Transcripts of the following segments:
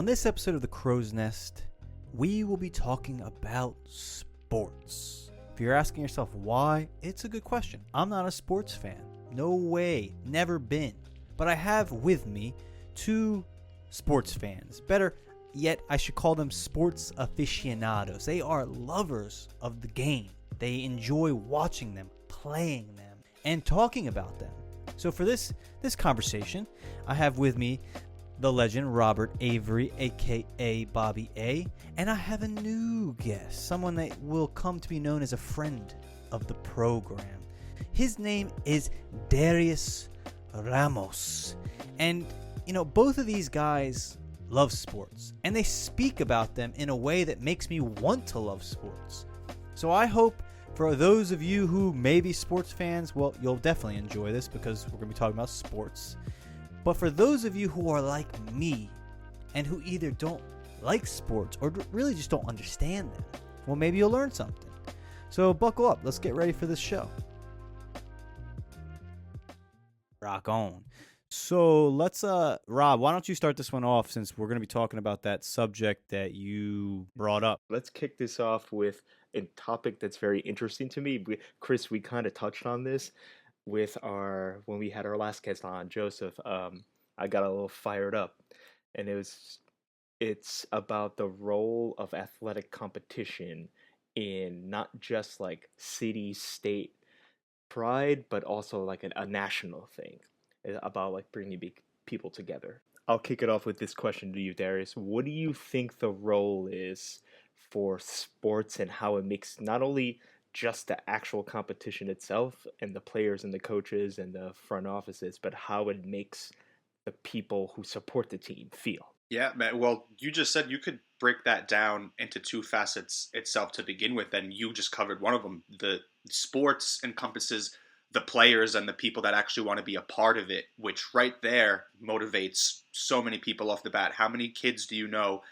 On this episode of The Crow's Nest, we will be talking about sports. If you're asking yourself why, it's a good question. I'm not a sports fan. No way. Never been. But I have with me two sports fans. Better yet, I should call them sports aficionados. They are lovers of the game. They enjoy watching them, playing them, and talking about them. So for this conversation, I have with me the legend Robert Avery, aka Bobby A, and I have a new guest, someone that will come to be known as a friend of the program. His name is Darius Ramos, and both of these guys love sports, and they speak about them in a way that makes me want to love sports. So I hope for those of you who may be sports fans, well, you'll definitely enjoy this because we're going to be talking about sports. But for those of you who are like me and who either don't like sports or really just don't understand them, well, maybe you'll learn something. So buckle up. Let's get ready for this show. Rock on. So let's, Rob, why don't you start this one off since we're going to be talking about that subject that you brought up. Let's kick this off with a topic that's very interesting to me. Chris, we kind of touched on this with when we had our last guest on, Joseph. I got a little fired up, and it's about the role of athletic competition in not just like city, state pride, but also like a national thing about like bringing people together. I'll kick it off with this question to you, Darius. What do you think the role is for sports and how it makes not only just the actual competition itself and the players and the coaches and the front offices, but how it makes the people who support the team feel? Yeah, man. Well, you just said you could break that down into two facets itself to begin with, and you just covered one of them. The sports encompasses the players and the people that actually want to be a part of it, which right there motivates so many people off the bat. How many kids do you know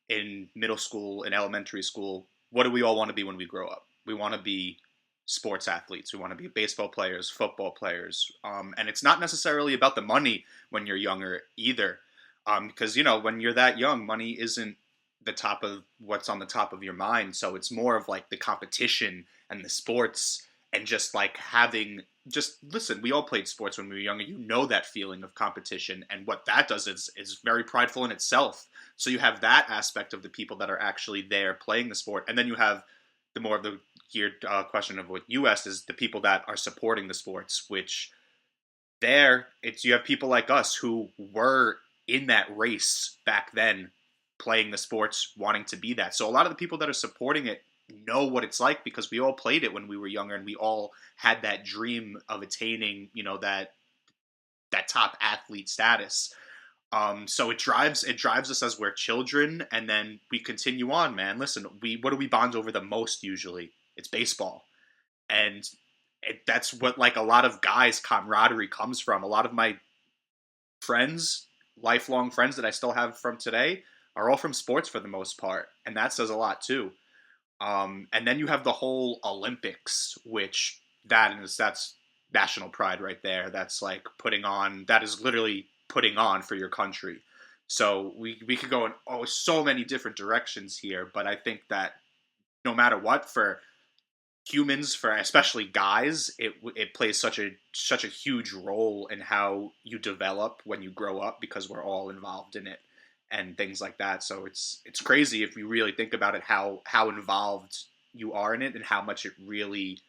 in middle school, in elementary school? What do we all want to be when we grow up? We want to be sports athletes. We want to be baseball players, football players. And it's not necessarily about the money when you're younger either. Because, when you're that young, money isn't the top of what's on the top of your mind. So it's more of like the competition and the sports and just like listen, we all played sports when we were younger. You know that feeling of competition. And what that does is very prideful in itself. So you have that aspect of the people that are actually there playing the sport. And then you have the more of the geared question of what you asked is the people that are supporting the sports, which you have people like us who were in that race back then, playing the sports, wanting to be that. So a lot of the people that are supporting it know what it's like because we all played it when we were younger and we all had that dream of attaining, that top athlete status. So it drives us as we're children, and then we continue on, man. Listen, what do we bond over the most usually? It's baseball. And that's what like a lot of guys' camaraderie comes from. A lot of my friends, lifelong friends that I still have from today are all from sports for the most part. And that says a lot too. And then you have the whole Olympics, which that's national pride right there. That's like that is literally putting on for your country. So we could go in so many different directions here, but I think that no matter what, for humans, for especially guys, it plays such a huge role in how you develop when you grow up because we're all involved in it and things like that. So it's crazy if you really think about it, how involved you are in it and how much it really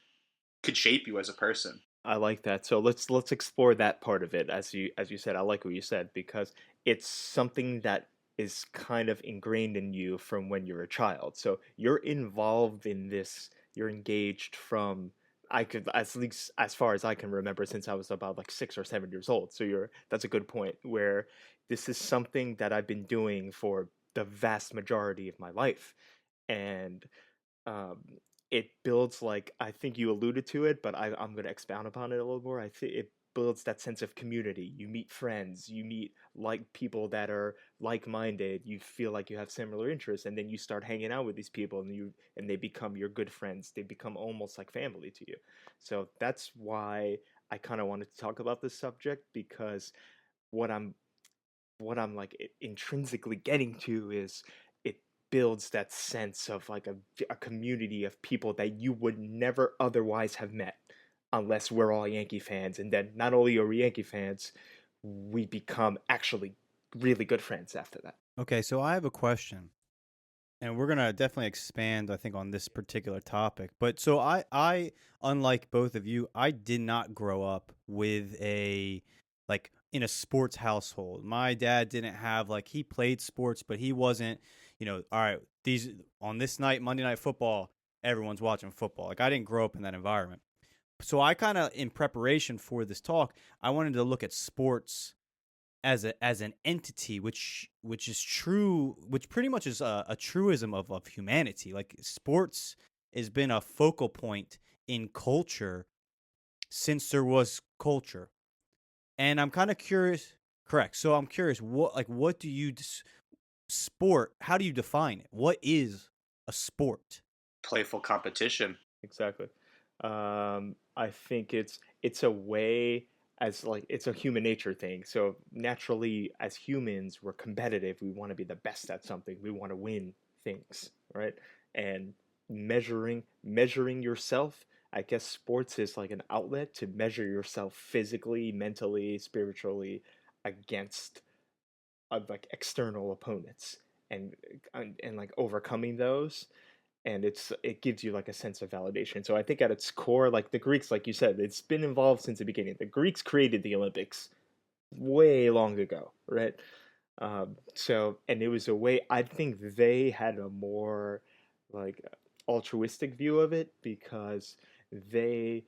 could shape you as a person. I like that. So let's explore that part of it. As you said, I like what you said because it's something that is kind of ingrained in you from when you're a child. So you're involved in this. You're engaged from at least as far as I can remember since I was about like 6 or 7 years old. So that's a good point where this is something that I've been doing for the vast majority of my life, and it builds, like, I think you alluded to it, but I'm going to expound upon it a little more. I think it builds that sense of community. You meet friends, you meet like people that are like-minded, you feel like you have similar interests, and then you start hanging out with these people and they become your good friends. They become almost like family to you. So that's why I kind of wanted to talk about this subject, because what I'm what I'm like intrinsically getting to is it builds that sense of like a community of people that you would never otherwise have met unless we're all Yankee fans. And then not only are we Yankee fans, we become actually really good friends after that. Okay, so I have a question. And we're gonna definitely expand, I think, on this particular topic. But so I, unlike both of you, I did not grow up with like in a sports household. My dad didn't have like he played sports, but he wasn't, all right, these on this night, Monday Night Football, everyone's watching football. Like I didn't grow up in that environment. So I kind of, in preparation for this talk, I wanted to look at sports as an entity, which is true, which pretty much is a truism of humanity. Like sports has been a focal point in culture since there was culture, and I'm kind of curious. Correct. So I'm curious, what do you sport? How do you define it? What is a sport? Playful competition. Exactly. I think it's a way, as like it's a human nature thing. So naturally, as humans, we're competitive. We want to be the best at something. We want to win things, right? And measuring yourself. I guess sports is like an outlet to measure yourself physically, mentally, spiritually against like external opponents, and like overcoming those, and it gives you like a sense of validation. So I think at its core, like the Greeks, like you said, it's been involved since the beginning. The Greeks created the Olympics way long ago, right? So, and it was a way, I think they had a more like altruistic view of it, because they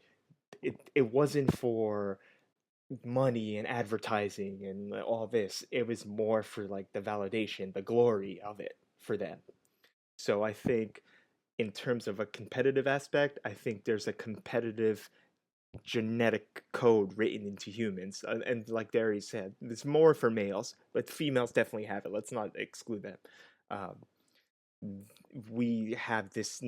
it wasn't for money and advertising and all this. It was more for like the validation, the glory of it for them. So I think in terms of a competitive aspect, I think there's a competitive genetic code written into humans. And like Derry said, it's more for males, but females definitely have it. Let's not exclude them. Um, we have this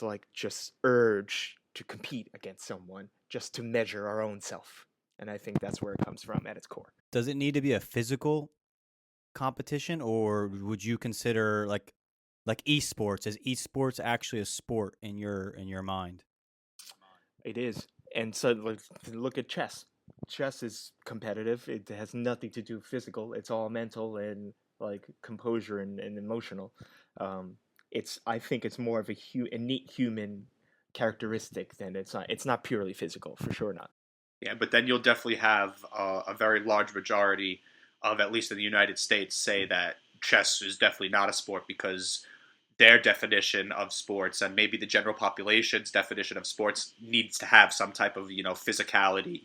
like just urge to compete against someone just to measure our own self. And I think that's where it comes from at its core. Does it need to be a physical competition, or would you consider like esports? Is esports actually a sport in your mind? It is. And so like, look at chess. Chess is competitive. It has nothing to do physical. It's all mental and like composure and emotional. Um, I think it's more of a innate human characteristic than it's not purely physical, for sure not. Yeah, but then you'll definitely have a very large majority of, at least in the United States, say that chess is definitely not a sport because their definition of sports and maybe the general population's definition of sports needs to have some type of physicality,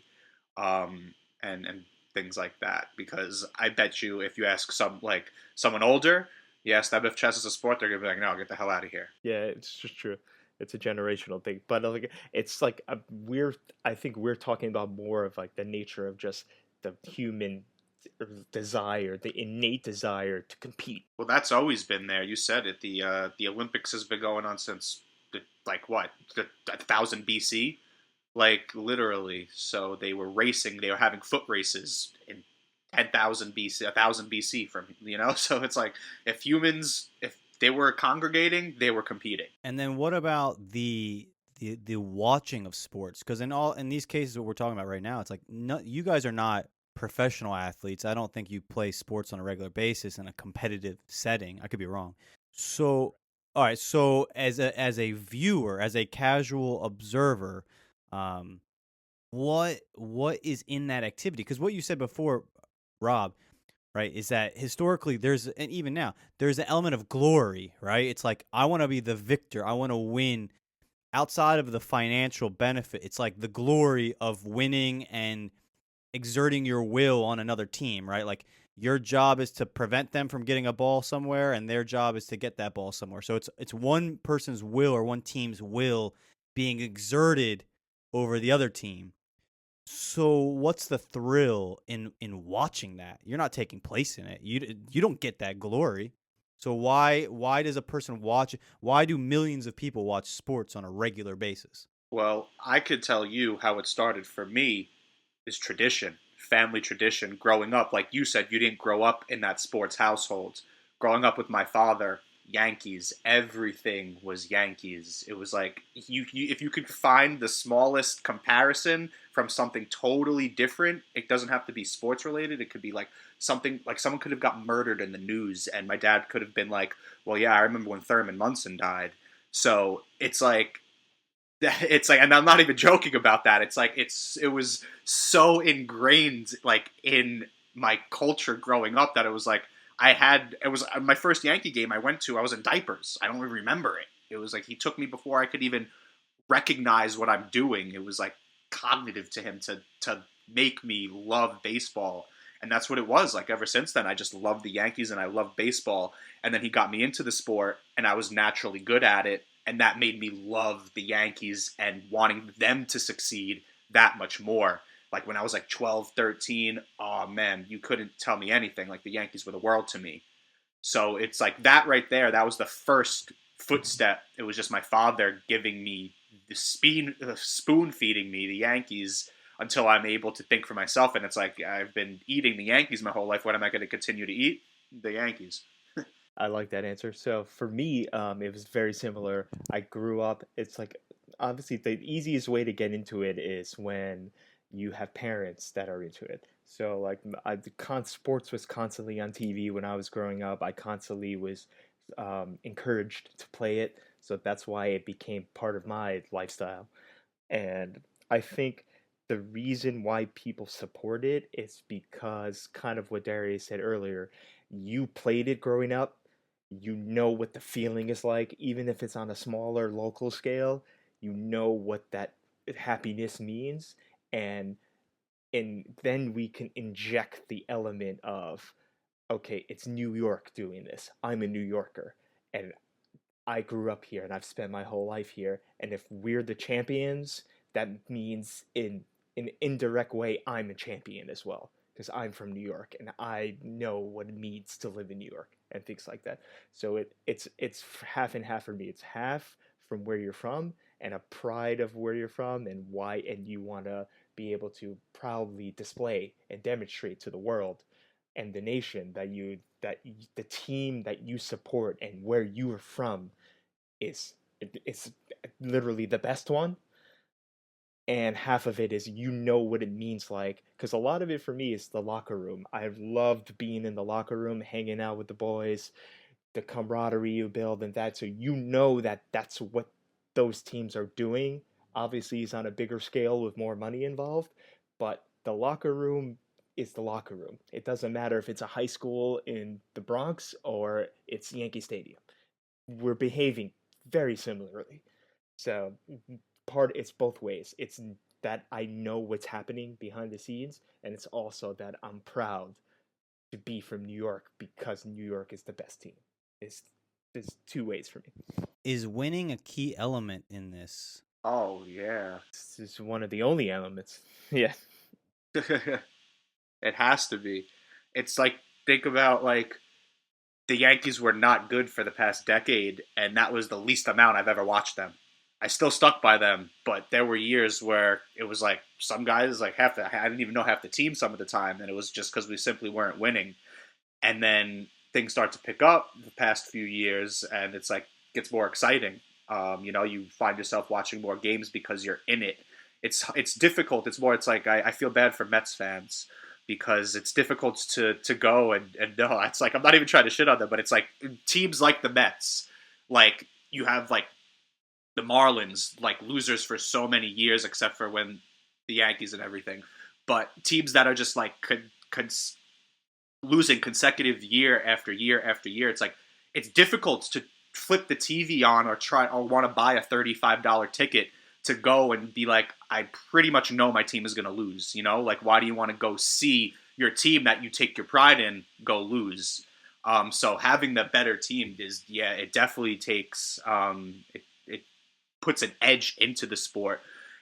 and things like that. Because I bet you, if you ask someone older, you ask them if chess is a sport, they're gonna be like, "No, get the hell out of here." Yeah, it's just true. It's a generational thing, but like it's like we're. I think we're talking about more of like the nature of just the human desire, the innate desire to compete. Well, that's always been there. You said it. The Olympics has been going on since like what, 1000 BC, like literally. So they were racing. They were having foot races in 10,000 BC, 1000 BC from So it's like if they were congregating, they were competing. And then what about the watching of sports? Because in these cases, what we're talking about right now, it's like you guys are not professional athletes. I don't think you play sports on a regular basis in a competitive setting. I could be wrong. So, all right. So as a viewer, as a casual observer, what is in that activity? Because what you said before, Rob, right, is that historically and even now, there's an element of glory, right? It's like, I want to be the victor. I want to win. Outside of the financial benefit, it's like the glory of winning and exerting your will on another team, right? Like your job is to prevent them from getting a ball somewhere, and their job is to get that ball somewhere. So it's one person's will or one team's will being exerted over the other team. So what's the thrill in watching that? You're not taking place in it. You don't get that glory. So why does a person watch? Why do millions of people watch sports on a regular basis? Well, I could tell you how it started for me is tradition. family tradition growing up. Like you said, you didn't grow up in that sports household. Growing up with my father, Yankees, everything was Yankees. It was like you if you could find the smallest comparison from something totally different, it doesn't have to be sports related. It could be like something like someone could have got murdered in the news, and my dad could have been like, "Well, yeah, I remember when Thurman Munson died." So it's like, and I'm not even joking about that. It's like it was so ingrained like in my culture growing up that it was like it was my first Yankee game I went to. I was in diapers. I don't even remember it. It was like he took me before I could even recognize what I'm doing. It was like cognitive to him to make me love baseball. And that's what it was. Like ever since then, I just loved the Yankees and I loved baseball. And then he got me into the sport and I was naturally good at it. And that made me love the Yankees and wanting them to succeed that much more. Like when I was like 12, 13, oh man, you couldn't tell me anything. Like the Yankees were the world to me. So it's like that right there. That was the first footstep. It was just my father giving me spoon feeding me the Yankees until I'm able to think for myself. And it's like, I've been eating the Yankees my whole life. What am I going to continue to eat? The Yankees. I like that answer. So for me, it was very similar. I grew up. It's like obviously the easiest way to get into it is when you have parents that are into it. So like sports was constantly on TV when I was growing up. I constantly was encouraged to play it. So that's why it became part of my lifestyle. And I think the reason why people support it is because kind of what Darius said earlier. You played it growing up, you know what the feeling is like, even if it's on a smaller local scale, you know what that happiness means, and then we can inject the element of, okay, it's New York doing this. I'm a New Yorker, and I grew up here, and I've spent my whole life here, and if we're the champions, that means in an indirect way, I'm a champion as well because I'm from New York and I know what it means to live in New York and things like that. So it's half and half for me. It's half from where you're from and a pride of where you're from and why, and you want to be able to proudly display and demonstrate to the world and the nation that the team that you support and where you are from is literally the best one, and half of it is you know what it means, like because a lot of it for me is the locker room. I've loved being in the locker room, hanging out with the boys, the camaraderie you build, and that, so you know that that's what those teams are doing. Obviously it's on a bigger scale with more money involved, but the locker room is the locker room. It doesn't matter if it's a high school in the Bronx or it's Yankee Stadium. We're behaving very similarly. So it's both ways. It's that I know what's happening behind the scenes, and it's also that I'm proud to be from New York because New York is the best team. There's two ways for me. Is winning a key element in this? Oh, yeah. This is one of the only elements. Yeah. It has to be. It's like, think about like the Yankees were not good for the past decade, and that was the least amount I've ever watched them. I still stuck by them, but there were years where it was like some guys like I didn't even know half the team some of the time, and it was just because we simply weren't winning. And then things start to pick up the past few years, and it's like gets more exciting. You find yourself watching more games because you're in it. It's difficult. It's like I feel bad for Mets fans because it's difficult to go and no, it's like I'm not even trying to shit on them, but it's like teams like the Mets, like you have like the Marlins, like losers for so many years, except for when the Yankees and everything. But teams that are just like losing consecutive year after year after year, it's like it's difficult to flip the TV on or want to buy a $35 ticket to go and be like, I pretty much know my team is going to lose. Like why do you want to go see your team that you take your pride in go lose? So having the better team it definitely takes it puts an edge into the sport.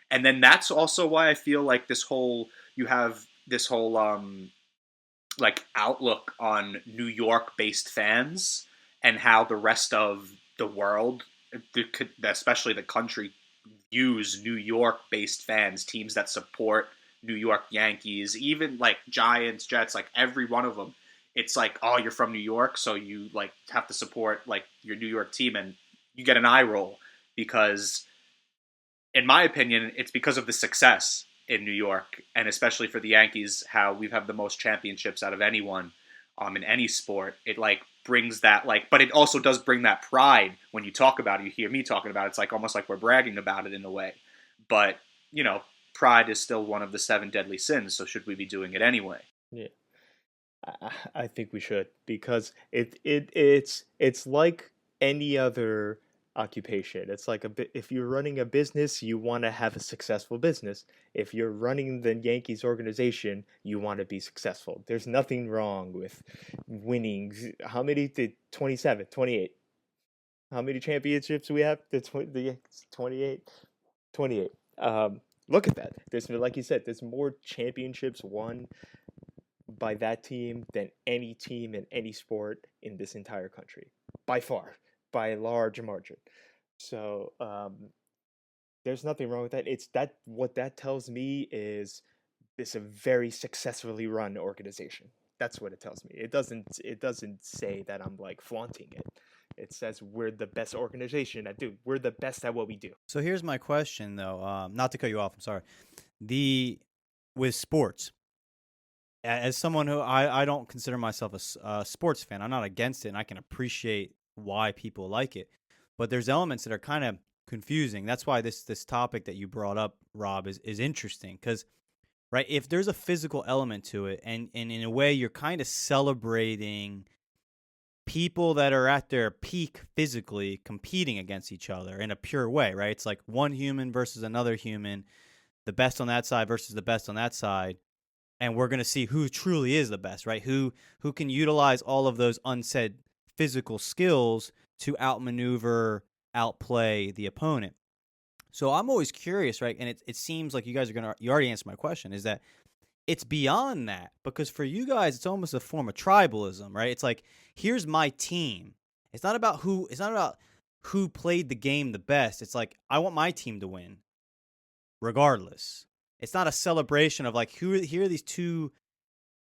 And then that's also why I feel like you have this whole like outlook on New York based fans and how the rest of the world, especially the country, views New York based fans, teams that support New York Yankees, even like Giants, Jets, like every one of them, it's like, oh, you're from New York, so you like have to support like your New York team, and you get an eye roll because, in my opinion, it's because of the success in New York, and especially for the Yankees, how we have the most championships out of anyone in any sport. It like brings that like, but it also does bring that pride when you talk about it. You hear me talking about it, it's like almost like we're bragging about it in a way. But pride is still one of the 7 deadly sins. So should we be doing it anyway? Yeah, I think we should, because it's like any other occupation. It's like if you're running a business, you want to have a successful business. If you're running the Yankees organization, you want to be successful. There's nothing wrong with winning. How many did 27, 28? How many championships we have? The 28, 28. Look at that. There's, like you said, there's more championships won by that team than any team in any sport in this entire country, by far, by a large margin. So there's nothing wrong with that. It's that what that tells me is it's a very successfully run organization. That's what it tells me. It doesn't say that I'm like flaunting it. It says we're the best organization at do. We're the best at what we do. So here's my question, though. Not to cut you off. I'm sorry. With sports, as someone who I don't consider myself a sports fan, I'm not against it, and I can appreciate why people like it. But there's elements that are kind of confusing. That's why this topic that you brought up, Rob, is interesting, because right, if there's a physical element to it, and in a way you're kind of celebrating people that are at their peak physically competing against each other in a pure way, right? It's like one human versus another human, the best on that side versus the best on that side, and we're going to see who truly is the best, right? Who can utilize all of those unsaid physical skills to outmaneuver, outplay the opponent. So I'm always curious, right? And it seems like you guys you already answered my question, is that it's beyond that, because for you guys, it's almost a form of tribalism, right? It's like, here's my team. It's not about who played the game the best. It's like, I want my team to win, regardless. It's not a celebration of like, here are these two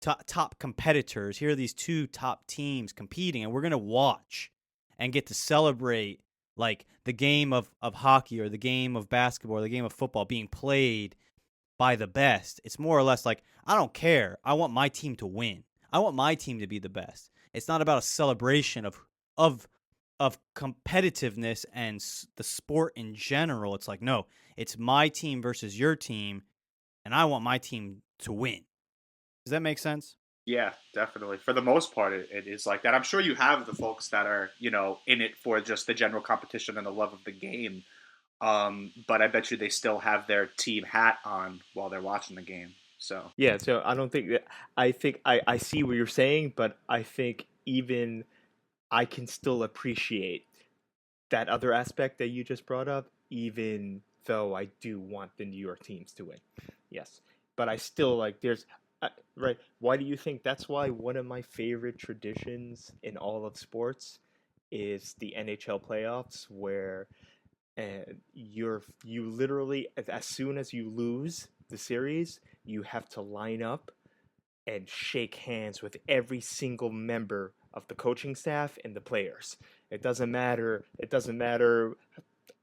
top competitors. Here are these two top teams competing, and we're gonna watch and get to celebrate like the game of hockey or the game of basketball or the game of football being played by the best. It's more or less like, I don't care. I want my team to win. I want my team to be the best. It's not about a celebration of competitiveness and the sport in general. It's like, no, it's my team versus your team, and I want my team to win. Does that make sense? Yeah, definitely. For the most part, it is like that. I'm sure you have the folks that are, in it for just the general competition and the love of the game. But I bet you they still have their team hat on while they're watching the game. So yeah, so I don't think that I see what you're saying, but I think even I can still appreciate that other aspect that you just brought up, even though I do want the New York teams to win. Yes, but I still like right. Why do you think that's why one of my favorite traditions in all of sports is the NHL playoffs, where you literally, as soon as you lose the series, you have to line up and shake hands with every single member of the coaching staff and the players. It doesn't matter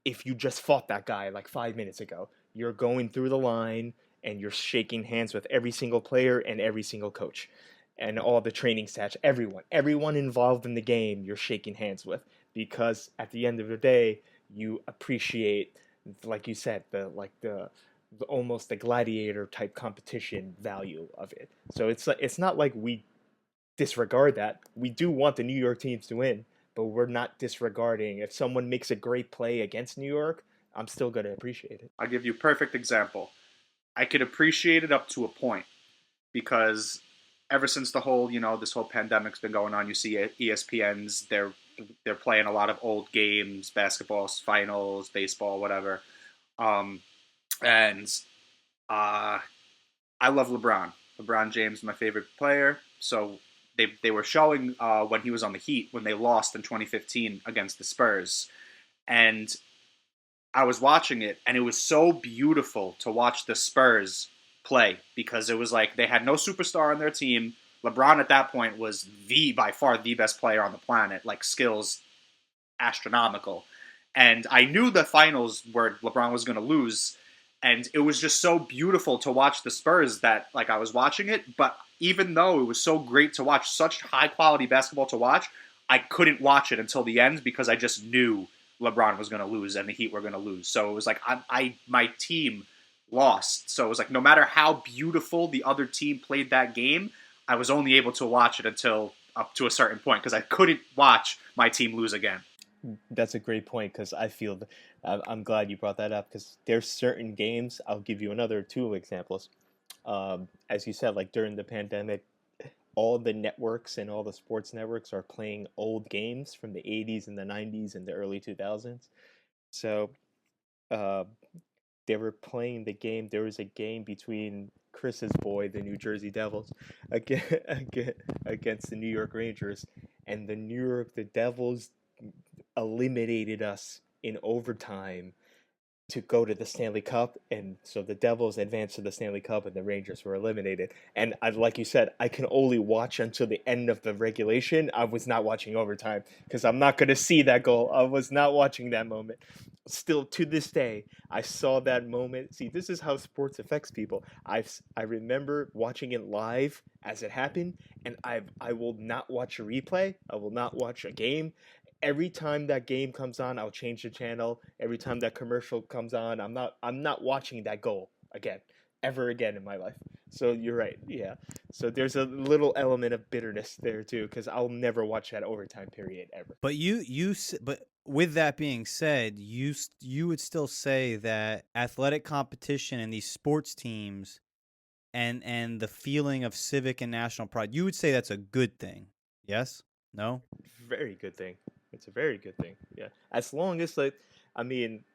if you just fought that guy like 5 minutes ago. You're going through the line and you're shaking hands with every single player and every single coach and all the training staff, everyone involved in the game you're shaking hands with, because at the end of the day, you appreciate, like you said, the almost the gladiator type competition value of it. So it's not like we disregard that. We do want the New York teams to win, but we're not disregarding if someone makes a great play against New York. I'm still going to appreciate it. I'll give you a perfect example. I could appreciate it up to a point, because ever since the whole, this whole pandemic's been going on, you see ESPN's, they're playing a lot of old games, basketball finals, baseball, whatever. And I love LeBron. LeBron James is my favorite player. So they were showing when he was on the Heat, when they lost in 2015 against the Spurs. And I was watching it, and it was so beautiful to watch the Spurs play, because it was like they had no superstar on their team. LeBron at that point was by far the best player on the planet, like skills astronomical. And I knew the finals where LeBron was going to lose, and it was just so beautiful to watch the Spurs that like I was watching it. But even though it was so great to watch, such high quality basketball to watch, I couldn't watch it until the end because I just knew LeBron was going to lose and the Heat were going to lose. So it was like my team lost. So it was like no matter how beautiful the other team played that game, I was only able to watch it until up to a certain point because I couldn't watch my team lose again. That's a great point because I feel I'm glad you brought that up because there's certain games. I'll give you another two examples. As you said, like during the pandemic, all the networks and all the sports networks are playing old games from the 80s and the 90s and the early 2000s. So they were playing the game. There was a game between Chris's boy, the New Jersey Devils, against the New York Rangers, and the Devils eliminated us in overtime to go to the Stanley Cup, and so the Devils advanced to the Stanley Cup and the Rangers were eliminated. And like you said, I can only watch until the end of the regulation. I was not watching overtime because I'm not going to see that goal. I was not watching that moment. Still to this day, I saw that moment. See, this is how sports affects people. I remember watching it live as it happened, and I will not watch a replay. I will not watch a game. Every time that game comes on, I'll change the channel. Every time that commercial comes on, I'm not watching that goal ever again in my life. So you're right, yeah. So there's a little element of bitterness there too, because I'll never watch that overtime period ever. But but with that being said, you would still say that athletic competition and these sports teams, and the feeling of civic and national pride, you would say that's a good thing. Yes? No? Very good thing. It's a very good thing. Yeah. As long as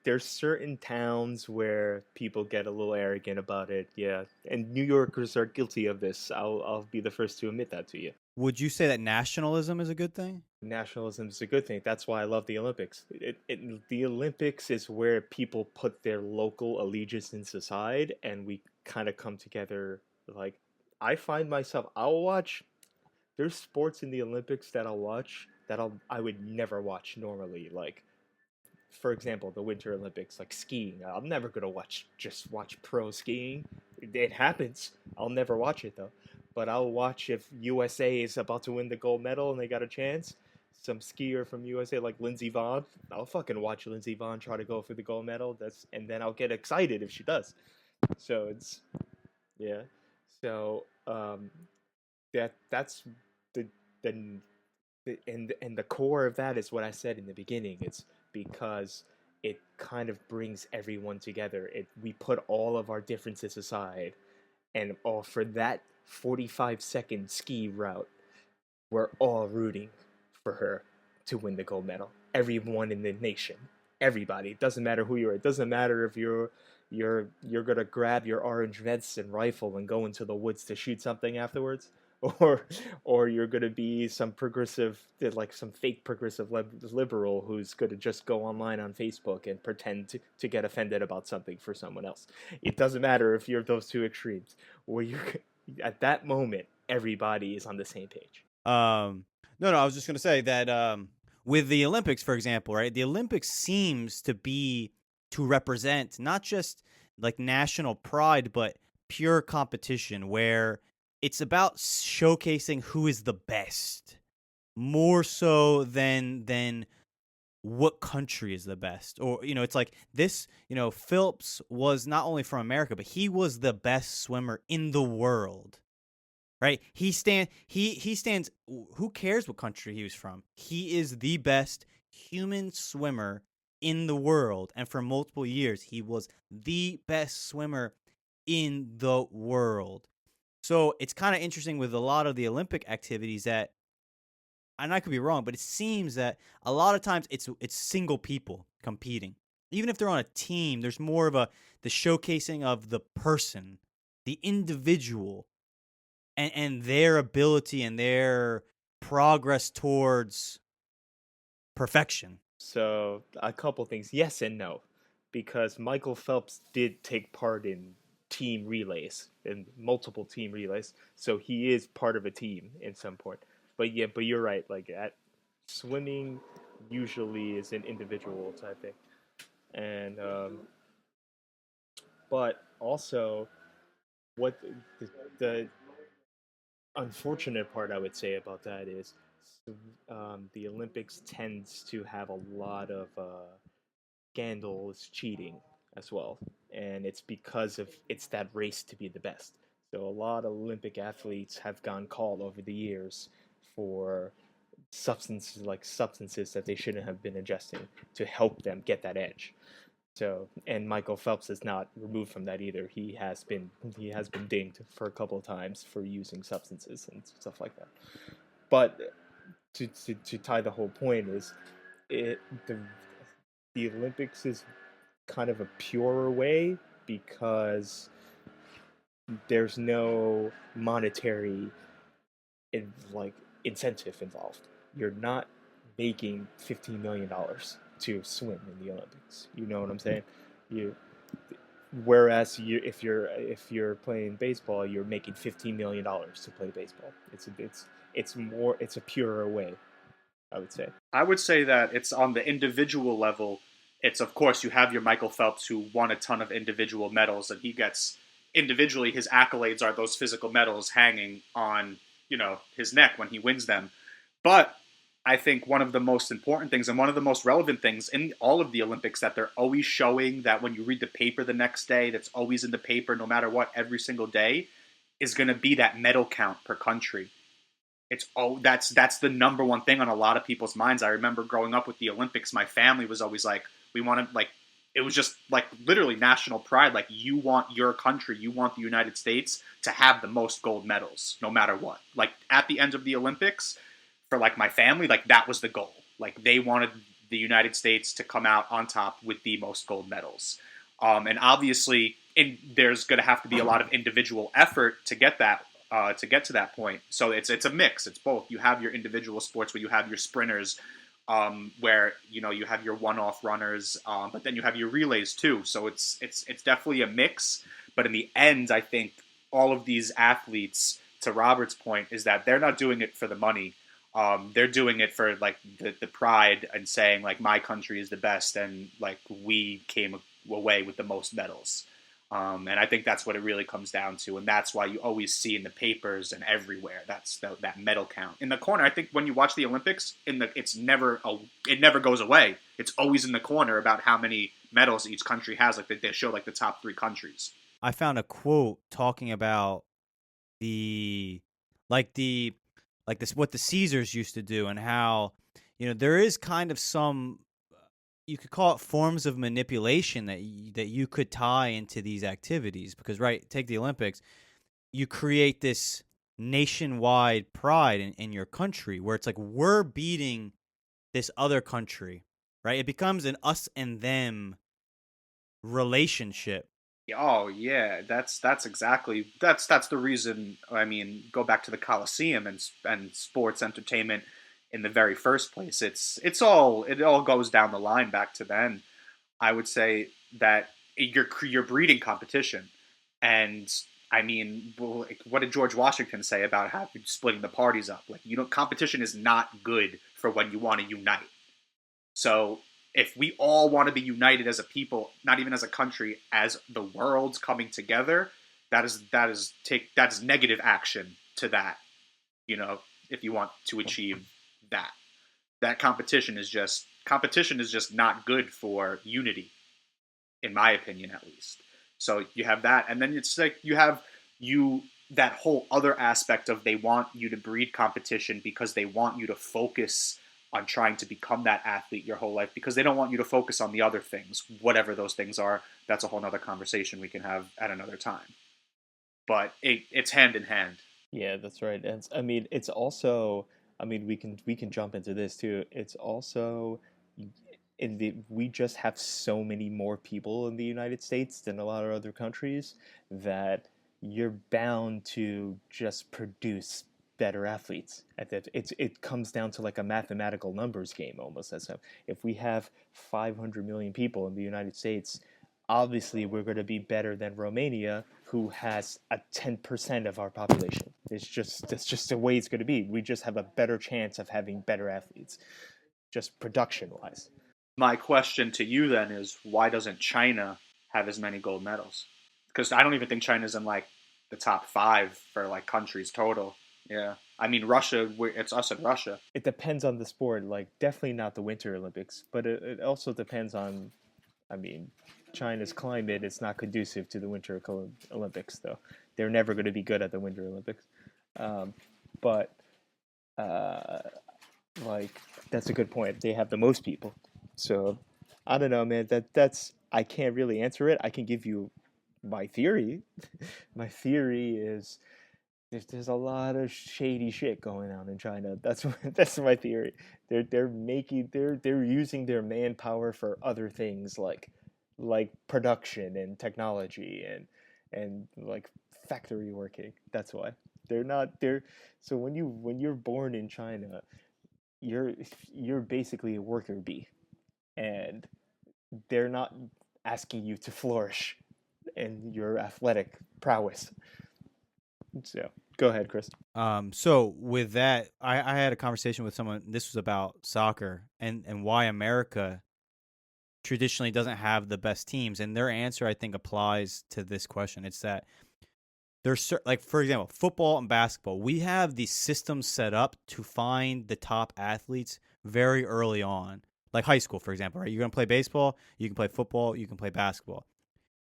there's certain towns where people get a little arrogant about it. Yeah. And New Yorkers are guilty of this. I'll be the first to admit that to you. Would you say that nationalism is a good thing? Nationalism is a good thing. That's why I love the Olympics. The Olympics is where people put their local allegiances aside and we kind of come together. Like, I find myself, there's sports in the Olympics that I'll watch that I would never watch normally. Like, for example, the Winter Olympics, like skiing. I'm never gonna just watch pro skiing. It happens. I'll never watch it though. But I'll watch if USA is about to win the gold medal and they got a chance. Some skier from USA like Lindsey Vonn. I'll fucking watch Lindsey Vonn try to go for the gold medal. And then I'll get excited if she does. So it's yeah. So that's the and the core of that is what I said in the beginning. It's because it kind of brings everyone together. We put all of our differences aside, and all for that 45-second ski route, we're all rooting for her to win the gold medal. Everyone in the nation, everybody. It doesn't matter who you are. It doesn't matter if you're gonna grab your orange vest and rifle and go into the woods to shoot something afterwards. Or you're going to be some progressive, like some fake progressive liberal who's going to just go online on Facebook and pretend to get offended about something for someone else. It doesn't matter if you're those two extremes. At that moment, everybody is on the same page. No, I was just going to say that with the Olympics, for example, right? The Olympics seems to represent not just like national pride, but pure competition where it's about showcasing who is the best, more so than what country is the best. Or, it's like this, Phelps was not only from America, but he was the best swimmer in the world, right? He stands, who cares what country he was from? He is the best human swimmer in the world. And for multiple years, he was the best swimmer in the world. So it's kind of interesting with a lot of the Olympic activities that, and I could be wrong, but it seems that a lot of times it's single people competing. Even if they're on a team, there's more of the showcasing of the person, the individual, and their ability and their progress towards perfection. So a couple things, yes and no, because Michael Phelps did take part in team relays and multiple team relays. So he is part of a team in some point. But yeah, but you're right. Like at swimming, usually is an individual type thing, and but also what the unfortunate part I would say about that is the Olympics tends to have a lot of scandals, cheating as well, and it's because of it's that race to be the best. So a lot of Olympic athletes have gone called over the years for substances that they shouldn't have been ingesting to help them get that edge. So, and Michael Phelps is not removed from that either. He has been dinged for a couple of times for using substances and stuff like that. But to tie the whole point is it the Olympics is kind of a purer way because there's no monetary like incentive involved. You're not making $15 million to swim in the Olympics. You know what I'm saying? You Whereas if you're playing baseball, you're making $15 million to play baseball. It's a purer way, I would say. I would say that it's on the individual level. It's, of course, you have your Michael Phelps who won a ton of individual medals, and he gets individually his accolades are those physical medals hanging on his neck when he wins them. But I think one of the most important things and one of the most relevant things in all of the Olympics that they're always showing, that when you read the paper the next day, that's always in the paper no matter what every single day, is going to be that medal count per country. That's the number one thing on a lot of people's minds. I remember growing up with the Olympics, my family was always like, we want to, like, it was just like literally national pride. Like, you want your country, you want the United States to have the most gold medals no matter what. Like, at the end of the Olympics, for like my family, like that was the goal. Like, they wanted the United States to come out on top with the most gold medals. And obviously there's going to have to be a lot of individual effort to get that. To get to that point. So it's a mix. It's both. You have your individual sports where you have your sprinters, where you have your one-off runners, but then you have your relays too. So it's definitely a mix. But in the end, I think all of these athletes, to Robert's point, is that they're not doing it for the money. They're doing it for like the pride and saying like, my country is the best and like we came away with the most medals. And I think that's what it really comes down to, and that's why you always see in the papers and everywhere that medal count in the corner. I think when you watch the Olympics, it never goes away. It's always in the corner about how many medals each country has. Like they show like the top 3 countries. I found a quote talking about what the Caesars used to do and how there is kind of some, you could call it forms of manipulation that you could tie into these activities because, right, take the Olympics, you create this nationwide pride in your country where it's like we're beating this other country, right? It becomes an us and them relationship. Oh yeah, that's the reason. I mean, go back to the Coliseum and sports entertainment. In the very first place, it all goes down the line back to then. I would say that you're breeding competition, and I mean, what did George Washington say about splitting the parties up? Like, competition is not good for when you want to unite. So if we all want to be united as a people, not even as a country, as the world's coming together, that is negative action to that. If you want to achieve that competition is just not good for unity, in my opinion, at least. So you have that, and then it's like you have that whole other aspect of they want you to breed competition because they want you to focus on trying to become that athlete your whole life, because they don't want you to focus on the other things, whatever those things are. That's a whole nother conversation we can have at another time. But it's hand in hand. Yeah, that's right. And I mean, it's also, I mean, we can jump into this too. It's also we just have so many more people in the United States than a lot of other countries that you're bound to just produce better athletes. It comes down to like a mathematical numbers game almost. If we have 500 million people in the United States, obviously we're going to be better than Romania, who has a 10% of our population. That's just the way it's going to be. We just have a better chance of having better athletes, just production wise. My question to you then is, why doesn't China have as many gold medals? Because I don't even think China's in like the top 5 for like countries total. Yeah, I mean Russia. It's us and Russia. It depends on the sport. Like definitely not the Winter Olympics, but it also depends on. I mean, China's climate is not conducive to the Winter Olympics, though. They're never going to be good at the Winter Olympics. But like that's a good point. They have the most people, so I don't know, man. That's I can't really answer it. I can give you my theory. My theory is there's a lot of shady shit going on in China. That's my theory. They're using their manpower for other things like production and technology and like factory working. That's why they're not there. So when you're born in China, you're basically a worker bee, and they're not asking you to flourish in your athletic prowess. So go ahead, Chris. So with that, I had a conversation with someone. This was about soccer and why America traditionally doesn't have the best teams, and their answer I think applies to this question. It's that there's like, for example, football and basketball. We have these systems set up to find the top athletes very early on, like high school, for example. Right? You're gonna play baseball, you can play football, you can play basketball.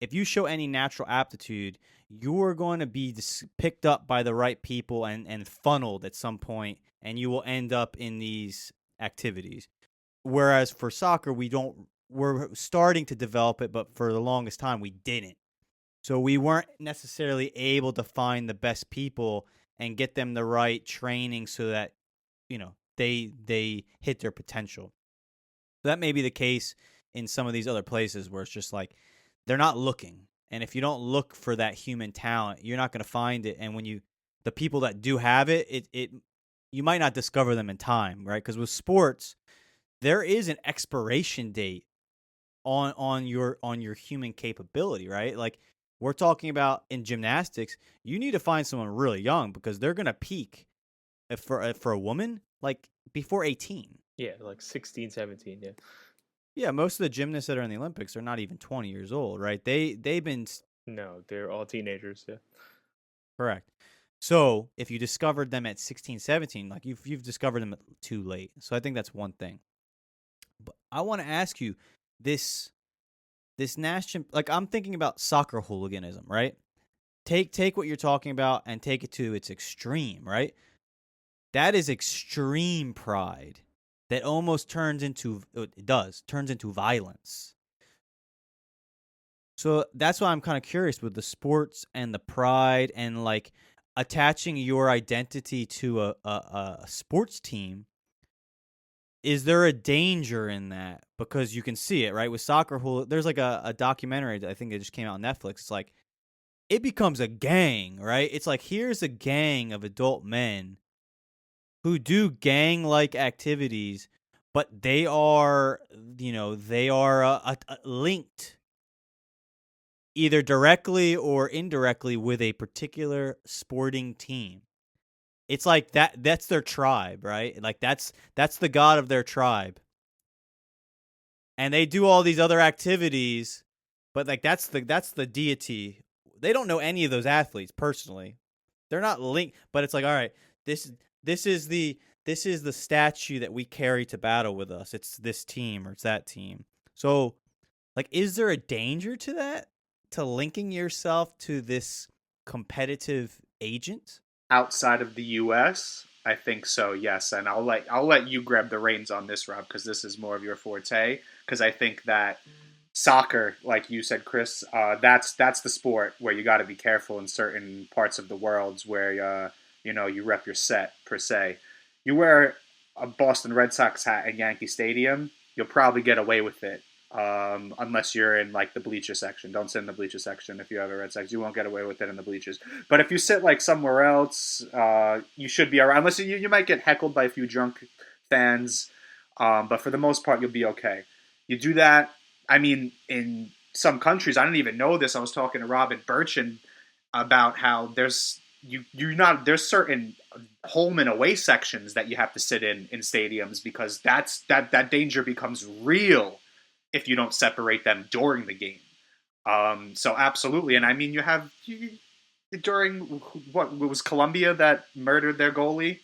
If you show any natural aptitude, you're going to be picked up by the right people and funneled at some point, and you will end up in these activities. Whereas for soccer, we're starting to develop it, but for the longest time, we didn't. So we weren't necessarily able to find the best people and get them the right training so that, they hit their potential. So that may be the case in some of these other places where it's just like, they're not looking. And if you don't look for that human talent, you're not going to find it. And when the people that do have it, you might not discover them in time, right? Because with sports, there is an expiration date on your human capability, right? Like we're talking about in gymnastics, you need to find someone really young because they're going to peak for a woman like before 18. Yeah, like 16, 17, yeah. Yeah, most of the gymnasts that are in the Olympics are not even 20 years old, right? They've been No, they're all teenagers, yeah. correct. So if you discovered them at 16, 17, like you've discovered them too late. So I think that's one thing. But I want to ask you this national, like I'm thinking about soccer hooliganism, right? Take what you're talking about and take it to its extreme, right? That is extreme pride that almost turns into violence. So that's why I'm kind of curious with the sports and the pride and like attaching your identity to a sports team. Is there a danger in that? Because you can see it, right? With soccer, there's like a documentary that I think it just came out on Netflix. It's like it becomes a gang, right? It's like here's a gang of adult men who do gang-like activities, but they are linked either directly or indirectly with a particular sporting team. It's like that's their tribe, right? Like that's the god of their tribe. And they do all these other activities, but like that's the deity. They don't know any of those athletes personally. They're not linked, but it's like, all right, this is the statue that we carry to battle with us. It's this team or it's that team. So, like, is there a danger to that? To linking yourself to this competitive agent? Outside of the U.S., I think so, yes. And I'll let you grab the reins on this, Rob, because this is more of your forte. Because I think that soccer, like you said, Chris, that's the sport where you got to be careful in certain parts of the world where you rep your set per se. You wear a Boston Red Sox hat at Yankee Stadium, you'll probably get away with it. Unless you're in like the bleacher section. Don't sit in the bleacher section if you have a Red Sox. You won't get away with it in the bleachers. But if you sit like somewhere else, you should be alright. Unless you might get heckled by a few drunk fans. But for the most part, you'll be okay. You do that. I mean, in some countries, I didn't even know this. I was talking to Robin Burchin about how there's certain home and away sections that you have to sit in stadiums, because that danger becomes real if you don't separate them during the game. So absolutely, and I mean during what was Colombia that murdered their goalie?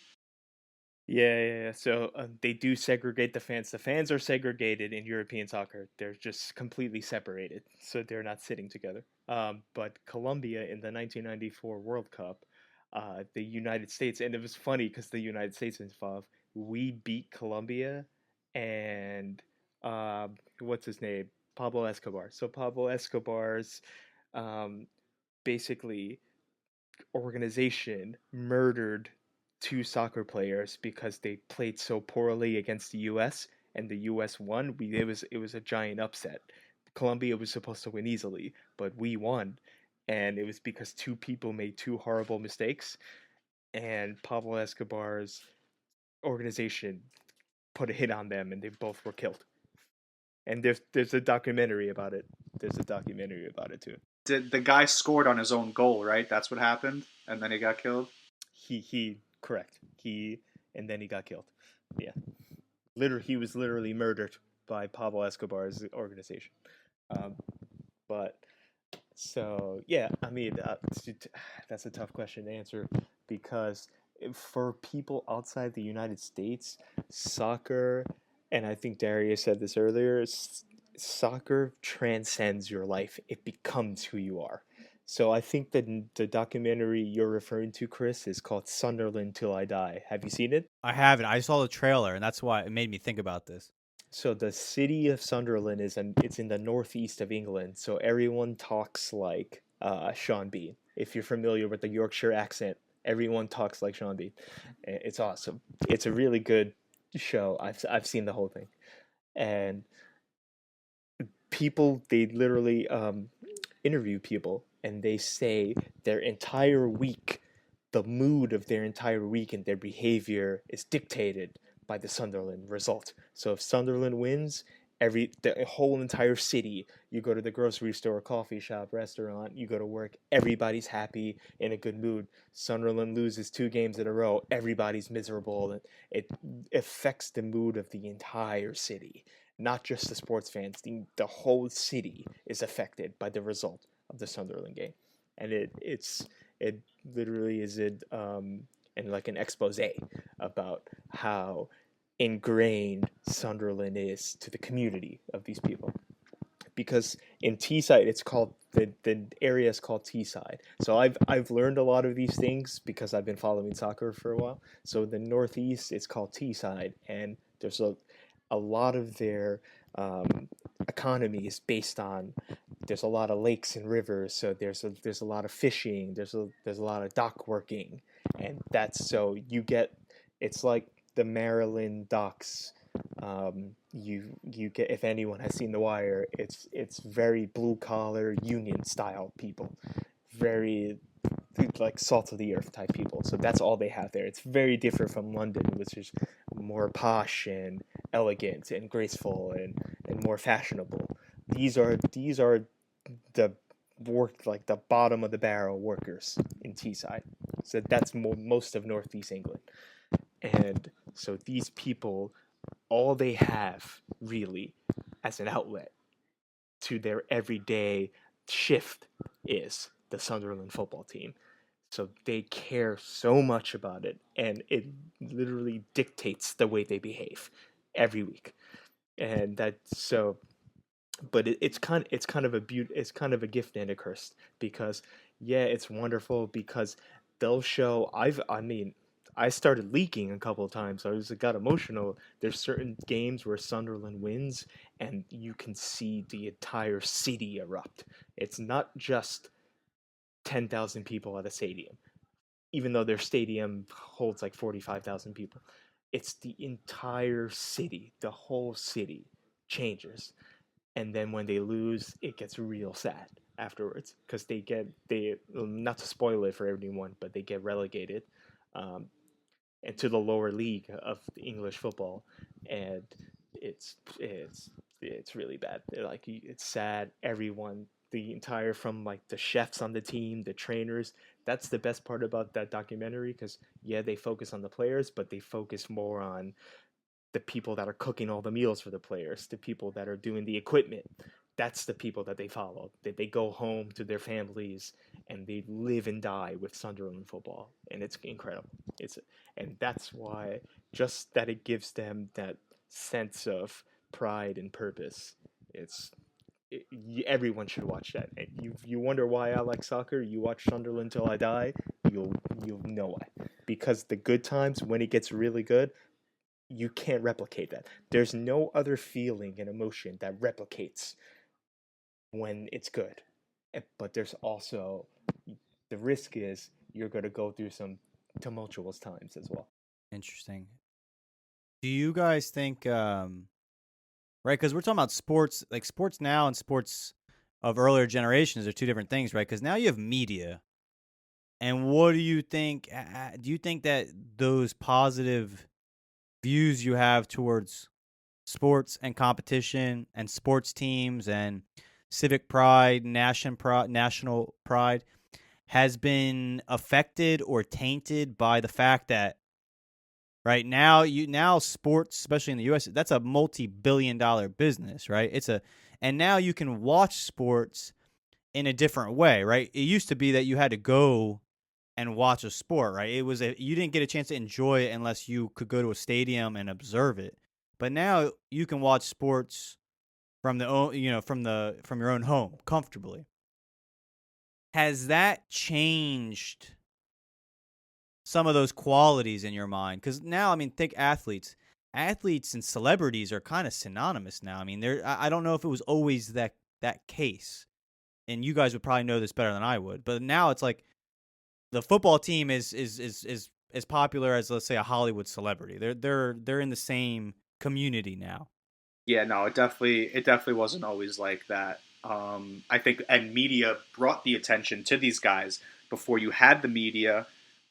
Yeah. So they do segregate the fans. The fans are segregated in European soccer. They're just completely separated, so they're not sitting together. But Colombia in the 1994 World Cup, the United States, and it was funny because the United States was involved. We beat Colombia, and what's his name? Pablo Escobar. So Pablo Escobar's um, basically organization murdered two soccer players because they played so poorly against the U.S. and the U.S. won. It was a giant upset. Colombia was supposed to win easily, but we won, and it was because two people made two horrible mistakes, and Pablo Escobar's organization put a hit on them, and they both were killed. And there's a documentary about it. There's a documentary about it too. The guy scored on his own goal, right? That's what happened, and then he got killed. He correct. And then he got killed. Yeah. He was literally murdered by Pablo Escobar's organization. But so yeah, I mean that's a tough question to answer, because for people outside the United States, soccer, and I think Darius said this earlier, soccer transcends your life. It becomes who you are. So I think that the documentary you're referring to, Chris, is called Sunderland Till I Die. Have you seen it? I haven't. I saw the trailer, and that's why it made me think about this. So the city of Sunderland it's in the northeast of England. So everyone talks like Sean Bean. If you're familiar with the Yorkshire accent, everyone talks like Sean Bean. It's awesome. It's a really good show. I've seen the whole thing, and people, they literally interview people, and they say their entire week, the mood of their entire week and their behavior is dictated by the Sunderland result. So if Sunderland wins, the whole entire city, you go to the grocery store, coffee shop, restaurant, you go to work, everybody's happy, in a good mood. Sunderland loses 2 games in a row, everybody's miserable, and it affects the mood of the entire city, not just the sports fans. The whole city is affected by the result of the Sunderland game, and it literally is and like an expose about how ingrained Sunderland is to the community of these people. Because in Teesside, it's called the area is called Teesside. So I've learned a lot of these things because I've been following soccer for a while. So the Northeast, it's called Teesside, and there's a lot of their economy is based on, there's a lot of lakes and rivers, so there's a lot of fishing, there's a lot of dock working, and that's, so you get, it's like the Maryland docks. You get, if anyone has seen The Wire, it's very blue collar union style people, very like salt of the earth type people. So that's all they have there. It's very different from London, which is more posh and elegant and graceful and more fashionable. These are the work, like the bottom of the barrel workers in Teesside. So that's most of Northeast England. And so these people, all they have really as an outlet to their everyday shift is the Sunderland football team. So they care so much about it, and it literally dictates the way they behave every week. And that's so, but it's kind of it's kind of a gift and a curse, because yeah, it's wonderful because they'll show, I mean, I started leaking a couple of times. I got emotional. There's certain games where Sunderland wins, and you can see the entire city erupt. It's not just 10,000 people at a stadium, even though their stadium holds like 45,000 people. It's the entire city. The whole city changes, and then when they lose, it gets real sad afterwards, because they not to spoil it for everyone, but they get relegated. And to the lower league of English football, and it's it's really bad. Like it's sad. Everyone, the entire from like the chefs on the team, the trainers. That's the best part about that documentary because yeah, they focus on the players, but they focus more on the people that are cooking all the meals for the players, the people that are doing the equipment. That's the people that they follow. That they go home to their families and they live and die with Sunderland football, and it's incredible. And that's why just that it gives them that sense of pride and purpose. It's everyone should watch that. And you wonder why I like soccer. You watch Sunderland till I die. You'll know why. Because the good times when it gets really good, you can't replicate that. There's no other feeling and emotion that replicates when it's good. But there's also the risk is you're going to go through some tumultuous times as well. Interesting. Do you guys think, right? Because we're talking about sports, like sports now and sports of earlier generations are two different things, right? Because now you have media. And what do you think? Do you think that those positive views you have towards sports and competition and sports teams and civic pride, national pride has been affected or tainted by the fact that right now sports, especially in the US, that's a multi-billion-dollar business, right? And now you can watch sports in a different way, right? It used to be that you had to go and watch a sport, right? You didn't get a chance to enjoy it unless you could go to a stadium and observe it. But now you can watch sports from from your own home comfortably. Has that changed some of those qualities in your mind? Because now, I mean, think athletes and celebrities are kind of synonymous now. I mean, I don't know if it was always that case, and you guys would probably know this better than I would. But now it's like the football team is as popular as, let's say, a Hollywood celebrity. They're in the same community now. Yeah, no, it definitely wasn't always like that. I think, and media brought the attention to these guys. Before you had the media,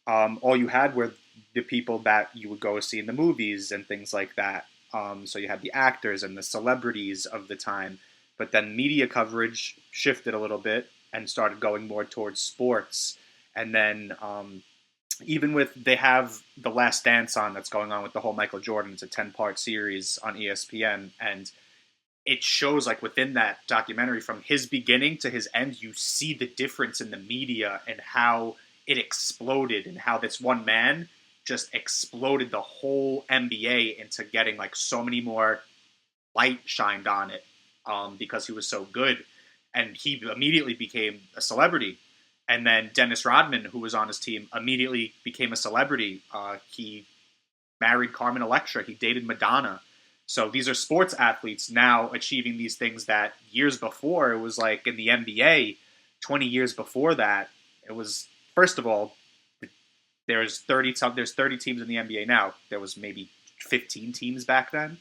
all you had were the people that you would go see in the movies and things like that. So you had the actors and the celebrities of the time. But then media coverage shifted a little bit and started going more towards sports. And then even with, they have The Last Dance on that's going on with the whole Michael Jordan. It's a 10-part series on ESPN. And it shows, like, within that documentary, from his beginning to his end, you see the difference in the media and how it exploded and how this one man just exploded the whole NBA into getting, like, so many more light shined on it because he was so good. And he immediately became a celebrity. And then Dennis Rodman, who was on his team, immediately became a celebrity. He married Carmen Electra. He dated Madonna. So these are sports athletes now achieving these things that years before, it was like in the NBA, 20 years before that, it was, first of all, there's 30 teams in the NBA now. There was maybe 15 teams back then.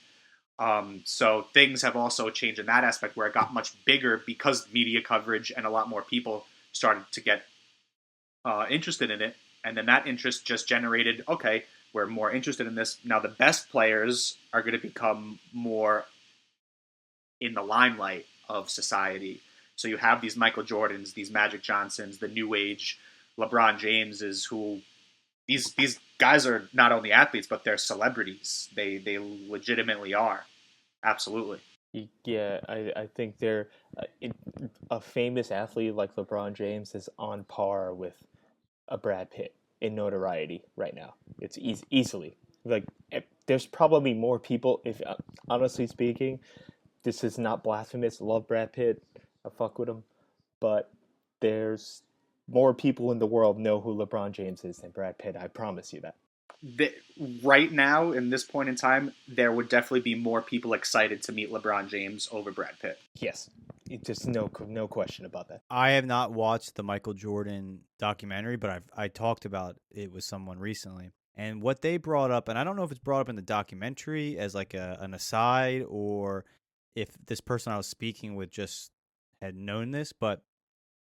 So things have also changed in that aspect where it got much bigger because media coverage and a lot more people started to get interested in it. And then that interest just generated, okay, we're more interested in this. Now the best players are going to become more in the limelight of society. So you have these Michael Jordans, these Magic Johnsons, the new age LeBron Jameses, who these guys are not only athletes, but they're celebrities. They legitimately are. Absolutely. Yeah, I think they're a famous athlete like LeBron James is on par with a Brad Pitt in notoriety right now. It's easily like there's probably more people. If honestly speaking, this is not blasphemous. Love Brad Pitt, I fuck with him, but there's more people in the world know who LeBron James is than Brad Pitt. I promise you that. Right now, in this point in time, there would definitely be more people excited to meet LeBron James over Brad Pitt. Yes, just no question about that. I have not watched the Michael Jordan documentary, but I talked about it with someone recently. And what they brought up, and I don't know if it's brought up in the documentary as like an aside or if this person I was speaking with just had known this, but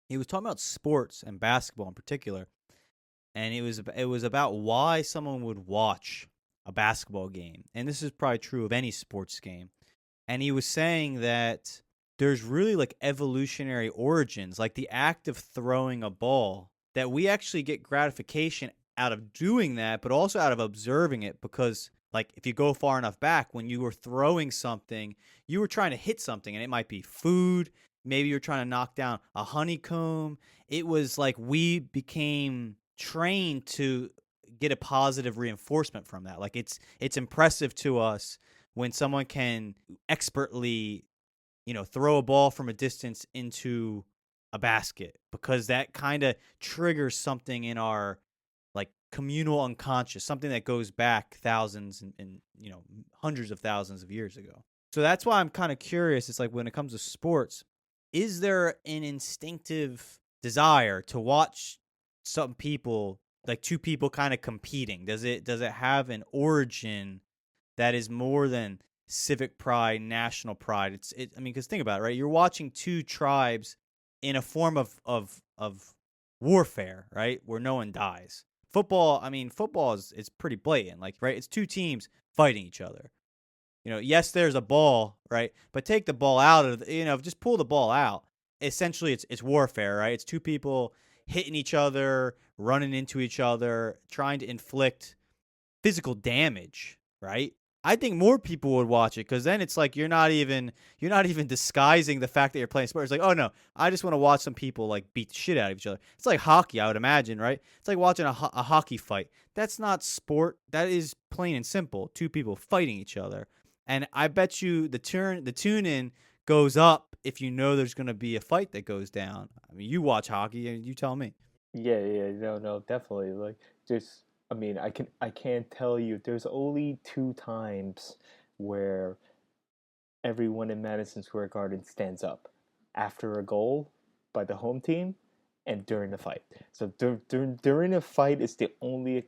he was talking about sports and basketball in particular. And it was about why someone would watch a basketball game. And this is probably true of any sports game. and he was saying that there's really like evolutionary origins, like the act of throwing a ball, that we actually get gratification out of doing that, but also out of observing it, because like if you go far enough back, when you were throwing something, you were trying to hit something, and it might be food, maybe you're trying to knock down a honeycomb. It was like we became trained to get a positive reinforcement from that. Like it's impressive to us when someone can expertly, throw a ball from a distance into a basket, because that kind of triggers something in our like communal unconscious, something that goes back thousands and hundreds of thousands of years ago. So that's why I'm kind of curious. It's like when it comes to sports, is there an instinctive desire to watch some people, like two people kind of competing? Does it have an origin that is more than civic pride, national pride? I mean, because think about it, right? You're watching two tribes in a form of warfare, right? Where no one dies. Football, I mean, football is pretty blatant, like, right? It's two teams fighting each other. Yes, there's a ball, right? But take the ball out of, just pull the ball out. Essentially, it's warfare, right? It's two people hitting each other, running into each other, trying to inflict physical damage, right? I think more people would watch it, because then it's like you're not even disguising the fact that you're playing sports. It's like, oh no, I just want to watch some people like beat the shit out of each other. It's like hockey, I would imagine, right? It's like watching a hockey fight. That's not sport. That is plain and simple two people fighting each other. And I bet you the tune in goes up if you know there's going to be a fight that goes down. I mean, you watch hockey and you tell me. Yeah, no, definitely. Like, just, I mean, I can't tell you. There's only 2 times where everyone in Madison Square Garden stands up: after a goal by the home team and during the fight. So during a fight, it's the only.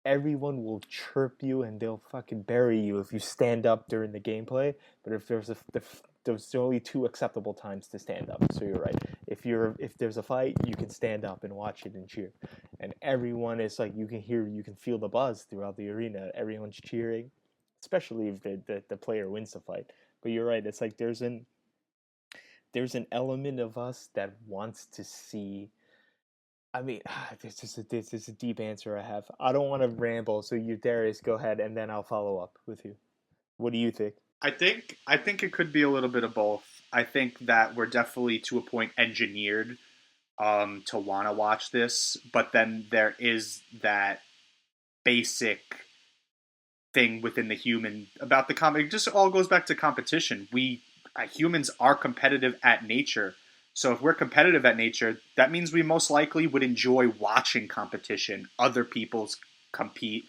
Everyone will chirp you and they'll fucking bury you if you stand up during the gameplay. But if there's only 2 acceptable times to stand up. So you're right. If there's a fight, you can stand up and watch it and cheer. And everyone is like, you can feel the buzz throughout the arena. Everyone's cheering, especially if the player wins the fight. But you're right. It's like there's an element of us that wants to see. I mean, this is a deep answer I have. I don't want to ramble, so you, Darius, go ahead, and then I'll follow up with you. What do you think? I think it could be a little bit of both. I think that we're definitely to a point engineered to want to watch this, but then there is that basic thing within the human about the comic. It just all goes back to competition. We humans are competitive at nature. So if we're competitive at nature, that means we most likely would enjoy watching competition, other people's compete.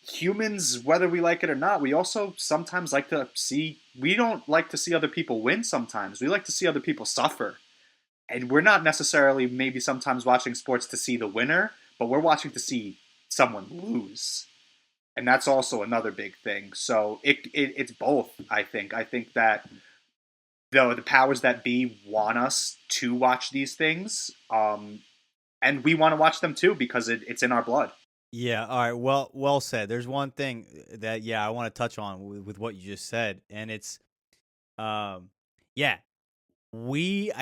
Humans, whether we like it or not, we also sometimes like to see, we don't like to see other people win sometimes. We like to see other people suffer. And we're not necessarily maybe sometimes watching sports to see the winner, but we're watching to see someone lose. And that's also another big thing. So it's both, I think. I think that the powers that be want us to watch these things, and we want to watch them too because it's in our blood. Yeah, all right. Well said. There's one thing that I want to touch on with what you just said, and it's I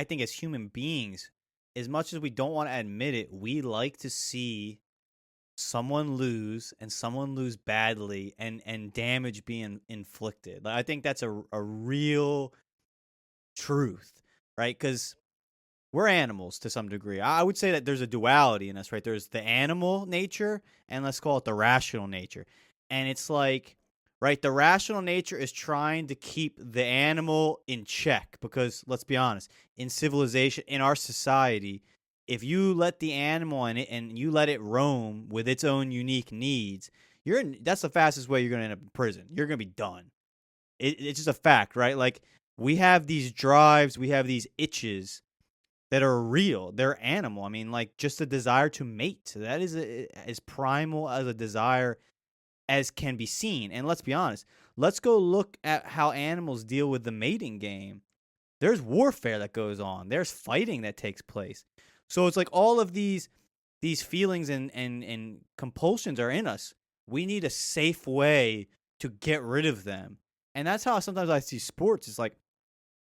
think as human beings, as much as we don't want to admit it, we like to see someone lose, and someone lose badly, and damage being inflicted. Like, I think that's a real truth, right? Because we're animals to some degree. I would say that there's a duality in us, right? There's the animal nature, and let's call it the rational nature. And it's like, right, the rational nature is trying to keep the animal in check, because let's be honest, in civilization, in our society, if you let the animal in it and you let it roam with its own unique needs, that's the fastest way you're going to end up in prison. You're going to be done. It's just a fact, right? Like, we have these drives, we have these itches that are real. They're animal. I mean, like, just the desire to mate. That is as primal as a desire as can be seen. And let's be honest. Let's go look at how animals deal with the mating game. There's warfare that goes on. There's fighting that takes place. So it's like all of these feelings and compulsions are in us. We need a safe way to get rid of them. And that's how sometimes I see sports. It's like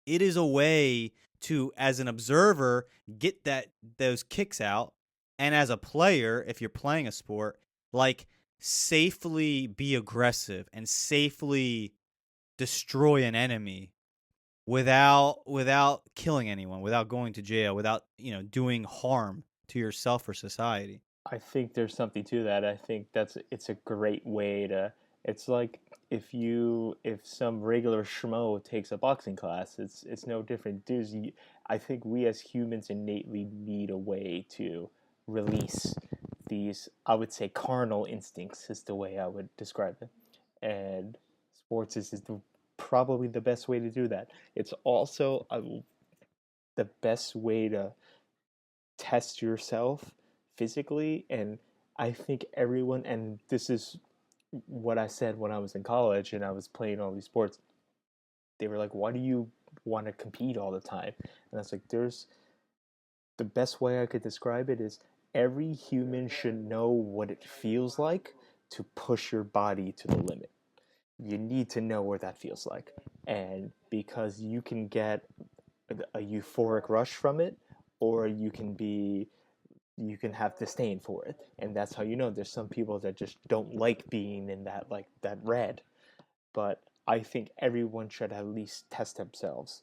it is a way to, as an observer, get those kicks out, and as a player, if you're playing a sport, like safely be aggressive and safely destroy an enemy without killing anyone, without going to jail, without doing harm to yourself or society. I think there's something to that. I think it's a great way to. It's like if some regular schmo takes a boxing class, it's no different. I think we as humans innately need a way to release these, I would say, carnal instincts is the way I would describe it, and sports is probably the best way to do that. It's also the best way to test yourself physically. And I think everyone, and this is what I said when I was in college and I was playing all these sports, they were like, why do you want to compete all the time? And I was like, the best way I could describe it is every human should know what it feels like to push your body to the limit. You need to know what that feels like. And because you can get a euphoric rush from it, or you can have disdain for it. And that's how there's some people that just don't like being in that red. But I think everyone should at least test themselves.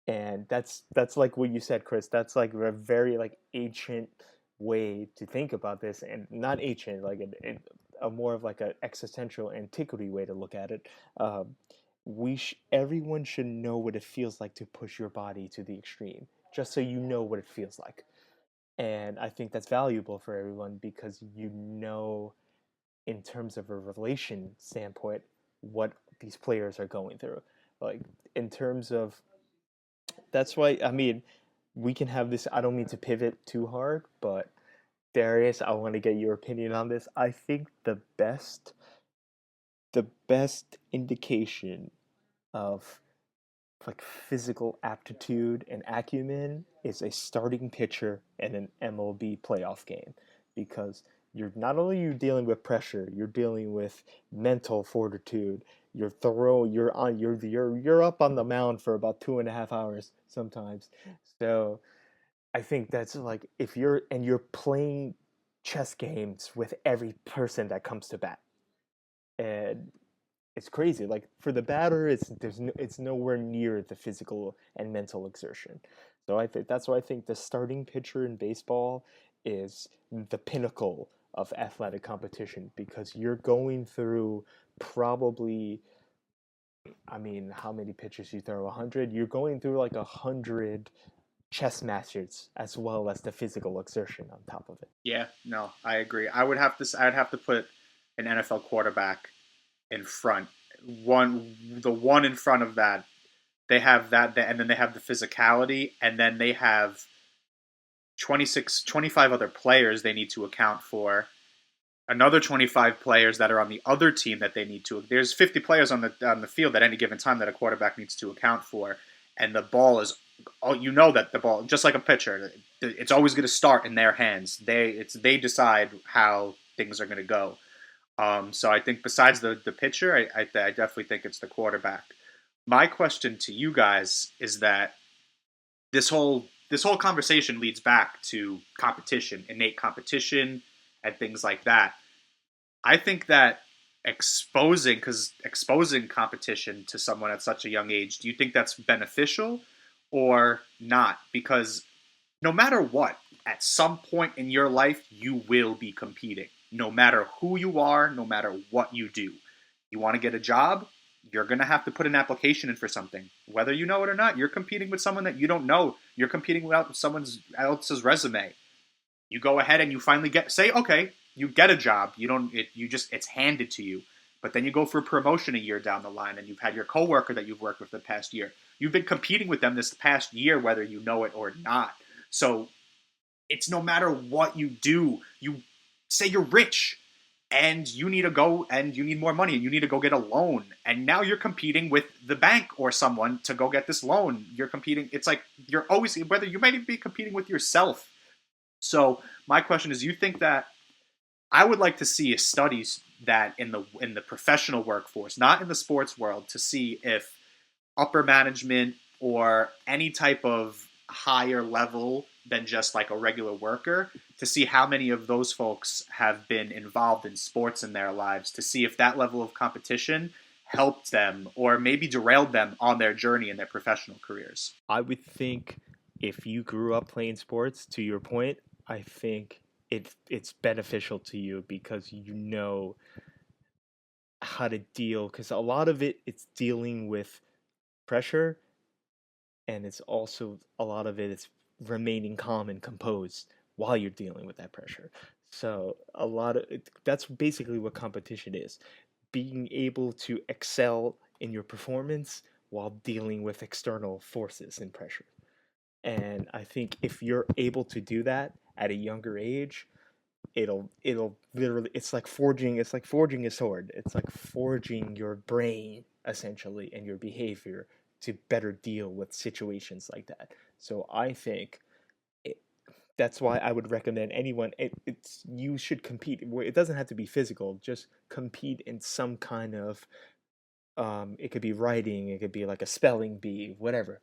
And that's like what you said, Chris. That's like a very ancient way to think about this, and not ancient, like a more of like an existential antiquity way to look at it. Everyone should know what it feels like to push your body to the extreme, just so you know what it feels like. And I think that's valuable for everyone because in terms of a relation standpoint, what these players are going through. Like, in terms of, that's why, I mean, we can have this, I don't mean to pivot too hard, but Darius, I want to get your opinion on this. I think the best indication of physical aptitude and acumen is a starting pitcher in an MLB playoff game, because you're not only dealing with pressure, you're dealing with mental fortitude. You're up on the mound for about 2.5 hours sometimes. So I think that's if you're playing chess games with every person that comes to bat, and it's crazy. Like, for the batter, it's nowhere near the physical and mental exertion. So I think that's why I think the starting pitcher in baseball is the pinnacle of athletic competition, because you're going through probably, I mean, how many pitches you throw? 100? You're going through 100 chess masters, as well as the physical exertion on top of it. Yeah, no, I agree. I'd have to put an NFL quarterback in front. The one in front of that, they have that, and then they have the physicality, and then they have 25 other players they need to account for. Another 25 players that are on the other team that they need to. There's 50 players on the field at any given time that a quarterback needs to account for, and the ball is, that the ball, just like a pitcher, it's always going to start in their hands. They decide how things are going to go. So I think besides the pitcher, I definitely think it's the quarterback. My question to you guys is that this whole conversation leads back to competition, innate competition, and things like that. I think that exposing competition to someone at such a young age, do you think that's beneficial or not? Because no matter what, at some point in your life, you will be competing. No matter who you are, no matter what you do. You want to get a job, you're going to have to put an application in for something. Whether you know it or not, you're competing with someone that you don't know. You're competing with someone else's resume. You go ahead and you finally you get a job. It's handed to you. But then you go for a promotion a year down the line, and you've had your coworker that you've worked with the past year. You've been competing with them this past year, whether you know it or not. So it's no matter what you do. You say you're rich and you need to go and you need more money and you need to go get a loan. And now you're competing with the bank or someone to go get this loan. You're competing. It's like you're always, whether you might even be competing with yourself. So my question is, you think that, I would like to see studies that in the professional workforce, not in the sports world, to see if upper management or any type of higher level than just like a regular worker, to see how many of those folks have been involved in sports in their lives, to see if that level of competition helped them or maybe derailed them on their journey in their professional careers. I would think if you grew up playing sports, to your point, I think it's beneficial to you because you know how to deal, because a lot of it's dealing with pressure, and it's also a lot of it's remaining calm and composed while you're dealing with that pressure. So a lot of that's basically what competition is: being able to excel in your performance while dealing with external forces and pressure. And I think if you're able to do that at a younger age, it'll literally, it's like forging a sword. It's like forging your brain essentially and your behavior to better deal with situations like that. So I think that's why I would recommend anyone. It's you should compete. It doesn't have to be physical. Just compete in some kind of. It could be writing. It could be like a spelling bee. Whatever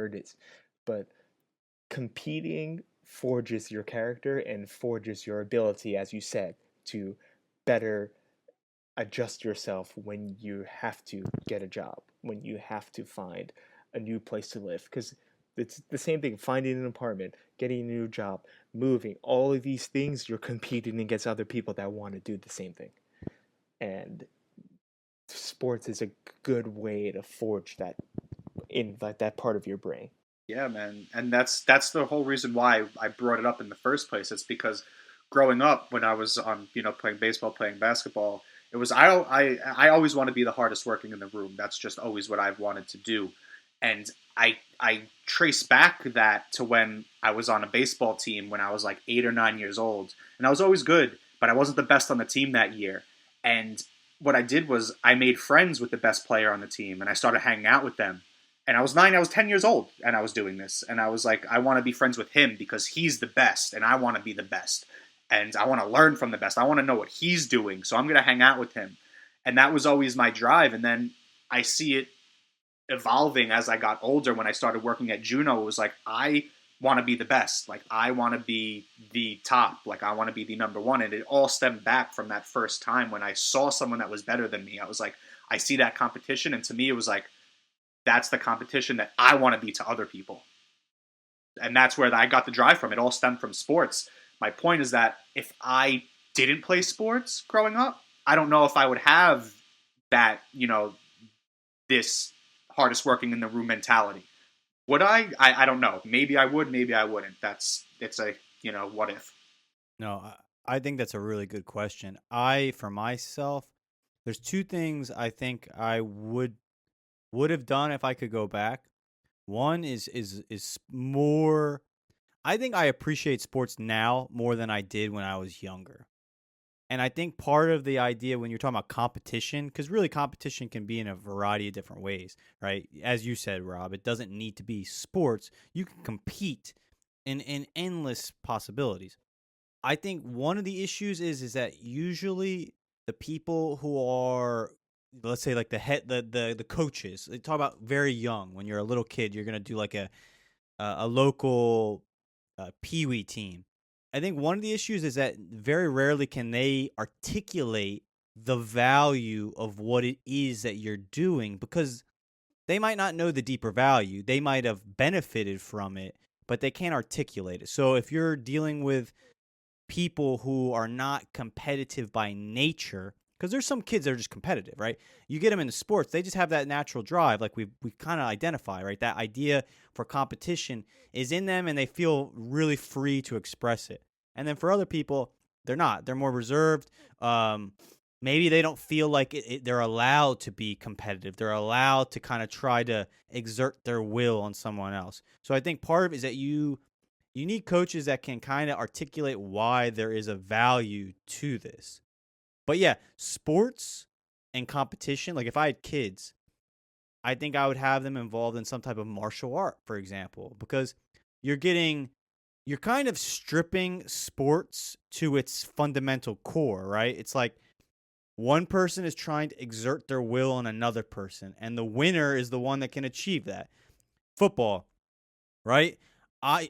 it is. But competing forges your character and forges your ability, as you said, to better adjust yourself when you have to get a job, when you have to find a new place to live. Because it's the same thing: finding an apartment, getting a new job, moving. All of these things, you're competing against other people that want to do the same thing. And sports is a good way to forge that in like that part of your brain. Yeah, man, and that's the whole reason why I brought it up in the first place. It's because growing up, when I was on, playing baseball, playing basketball, it was I always want to be the hardest working in the room. That's just always what I've wanted to do, and I trace back that to when I was on a baseball team when I was like 8 or 9 years old, and I was always good, but I wasn't the best on the team that year. And what I did was I made friends with the best player on the team, and I started hanging out with them. And I was 10 years old, and I was doing this. And I was like, I want to be friends with him because he's the best, and I want to be the best. And I want to learn from the best. I want to know what he's doing, so I'm going to hang out with him. And that was always my drive. And then I see it evolving as I got older. When I started working at Juno, it was like, I want to be the best. Like, I want to be the top. Like, I want to be the number one. And it all stemmed back from that first time when I saw someone that was better than me. I was like, I see that competition. And to me, it was like, that's the competition that I want to be to other people. And that's where I got the drive from. It all stemmed from sports. My point is that if I didn't play sports growing up, I don't know if I would have that, this hardest working in the room mentality. Would I? I don't know. Maybe I would, maybe I wouldn't. It's a, what if? No, I think that's a really good question. For myself, there's two things I think I would have done if I could go back. One is more. I think I appreciate sports now more than I did when I was younger. And I think part of the idea when you're talking about competition, because really competition can be in a variety of different ways, right? As you said, Rob, it doesn't need to be sports. You can compete in endless possibilities. I think one of the issues is that usually the people who are, let's say, like the coaches, they talk about very young. When you're a little kid, you're gonna do like a local peewee team. I think one of the issues is that very rarely can they articulate the value of what it is that you're doing, because they might not know the deeper value. They might have benefited from it, but they can't articulate it. So if you're dealing with people who are not competitive by nature, because there's some kids that are just competitive, right? You get them into sports, they just have that natural drive, like we kind of identify, right? That idea for competition is in them, and they feel really free to express it. And then for other people, they're not. They're more reserved. Maybe they don't feel like they're allowed to be competitive. They're allowed to kind of try to exert their will on someone else. So I think part of it is that you need coaches that can kind of articulate why there is a value to this. But yeah, sports and competition, like if I had kids, I think I would have them involved in some type of martial art, for example, because you're kind of stripping sports to its fundamental core, right? It's like One person is trying to exert their will on another person, and the winner is the one that can achieve that. Football, right? I'm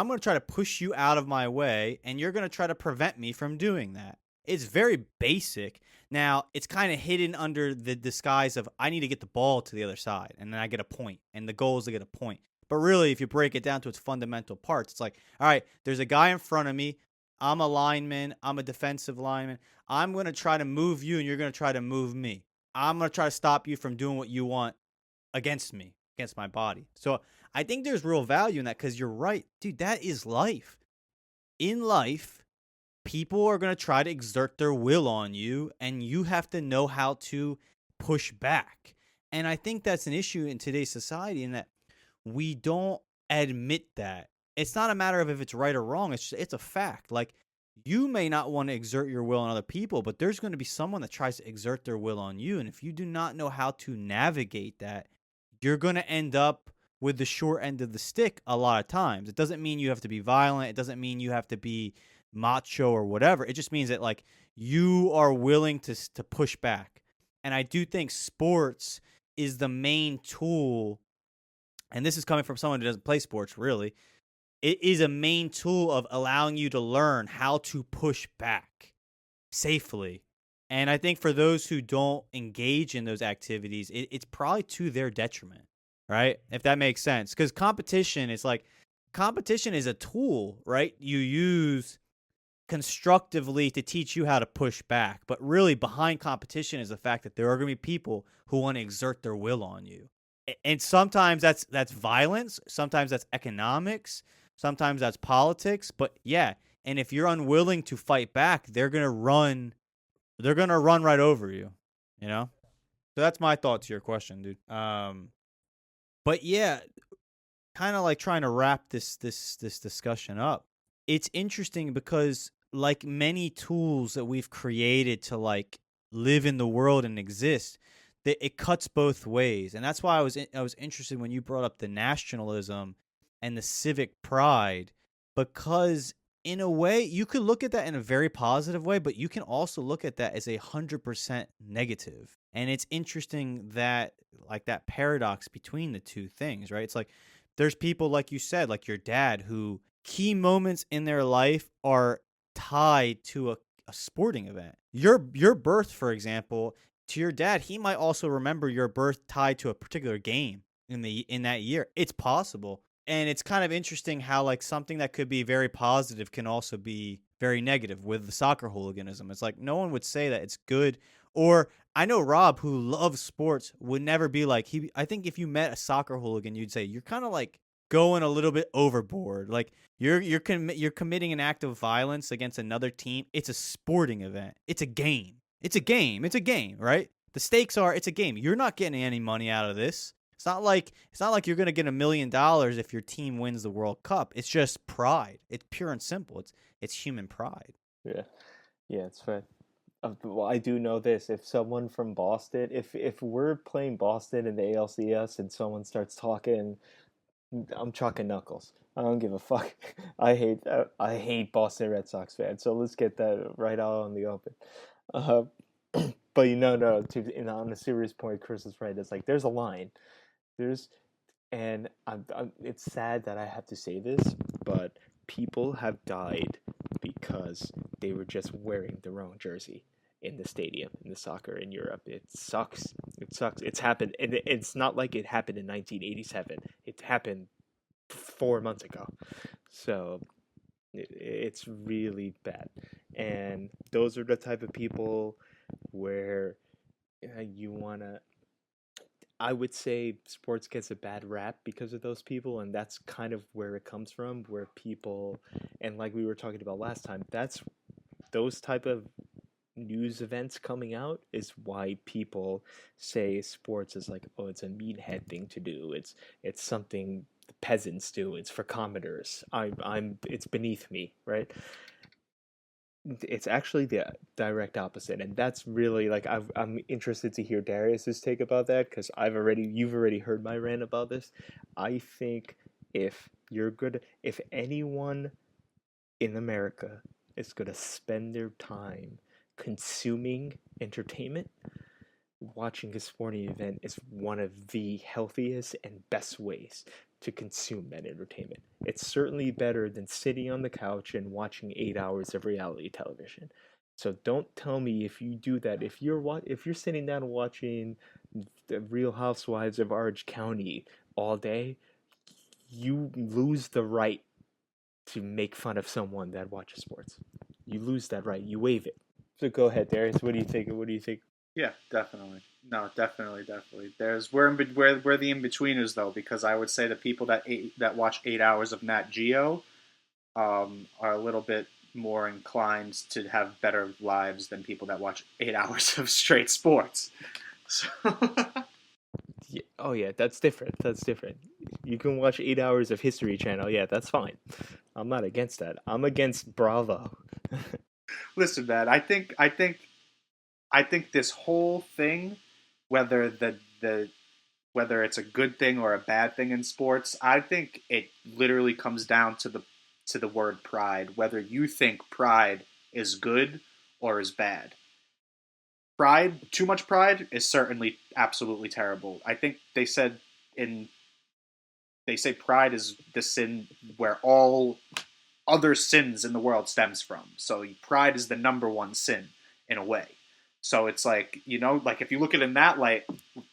going to try to push you out of my way, and you're going to try to prevent me from doing that. It's very basic. Now, it's kind of hidden under the disguise of I need to get the ball to the other side, and then I get a point, and the goal is to get a point. But really, if you break it down to its fundamental parts, it's like, all right, there's a guy in front of me. I'm a lineman. I'm a defensive lineman. I'm going to try to move you, and you're going to try to move me. I'm going to try to stop you from doing what you want against me, against my body. So I think there's real value in that because you're right. Dude, that is life. In life, people are going to try to exert their will on you, and you have to know how to push back. And I think that's an issue in today's society in that we don't admit that. It's not a matter of if it's right or wrong. It's a fact. Like, you may not want to exert your will on other people, but there's going to be someone that tries to exert their will on you. And if you do not know how to navigate that, you're going to end up with the short end of the stick a lot of times. It doesn't mean you have to be violent. It doesn't mean you have to be macho or whatever. It just means that, like, you are willing to push back. And I do think sports is the main tool, and this is coming from someone who doesn't play sports, really. It is a main tool of allowing you to learn how to push back safely. And I think for those who don't engage in those activities, it's probably to their detriment, right? If that makes sense. Because competition is a tool, right? You use constructively to teach you how to push back. But really behind competition is the fact that there are going to be people who want to exert their will on you. And sometimes that's violence. Sometimes that's economics. Sometimes that's politics. But yeah, and if you're unwilling to fight back, they're going to run right over you, you know? So that's my thought to your question, dude. But yeah, kind of like trying to wrap this discussion up. It's interesting because, like many tools that we've created to like live in the world and exist, that it cuts both ways. And that's why I was interested when you brought up the nationalism and the civic pride, because in a way you could look at that in a very positive way, but you can also look at that as 100% negative. And it's interesting that, like, that paradox between the two things, right? It's like there's people, like you said, like your dad, who key moments in their life are tied to a sporting event. Your birth, for example, to your dad, he might also remember your birth tied to a particular game in that year. It's possible. And it's kind of interesting how, like, something that could be very positive can also be very negative with the soccer hooliganism. It's like no one would say that it's good. Or I know Rob, who loves sports, would never be like, I think if you met a soccer hooligan, you'd say you're kind of like going a little bit overboard. Like you're committing an act of violence against another team. It's a sporting event. It's a game. It's a game. It's a game, right? The stakes are it's a game. You're not getting any money out of this. It's not like you're going to get $1 million if your team wins the World Cup. It's just pride. It's pure and simple. It's human pride. Yeah, it's fair. Well, I do know this. If someone from Boston, if we're playing Boston in the ALCS and someone starts talking, I'm chalking knuckles. I don't give a fuck. I hate Boston Red Sox fans. So let's get that right out on the open. But no. On a serious point, Chris is right. It's like there's a line. And it's sad that I have to say this, but people have died because they were just wearing the wrong jersey in the stadium in the soccer in Europe. It sucks. It's happened, and it's not like it happened in 1987. It happened 4 months ago. So it's really bad. And those are the type of people where you want to, I would say sports gets a bad rap because of those people, and that's kind of where it comes from, where people, and like we were talking about last time, that's those type of news events coming out is why people say sports is like, oh, it's a meathead thing to do. It's something the peasants do. It's for commoners. It's beneath me, right? It's actually the direct opposite, and that's really like I'm interested to hear Darius's take about that, because you've already heard my rant about this. I think if anyone in America is going to spend their time consuming entertainment, watching a sporting event is one of the healthiest and best ways to consume that entertainment. It's certainly better than sitting on the couch and watching 8 hours of reality television. So don't tell me if you do that. If you're sitting down watching the Real Housewives of Orange County all day, you lose the right to make fun of someone that watches sports. You lose that right. You waive it. So go ahead, Darius. What do you think? What do you think? Yeah, definitely. No, definitely. We're the in betweeners though, because I would say the people that watch 8 hours of Nat Geo are a little bit more inclined to have better lives than people that watch 8 hours of straight sports. So Yeah. Oh yeah, that's different. That's different. You can watch 8 hours of History Channel. Yeah, that's fine. I'm not against that. I'm against Bravo. listen, man, I think this whole thing, whether whether it's a good thing or a bad thing in sports, I think it literally comes down to the word pride. Whether you think pride is good or is bad. Pride, too much pride, is certainly absolutely terrible. I think they say pride is the sin where all other sins in the world stems from. So pride is the number one sin in a way. So it's like, like if you look at it in that light,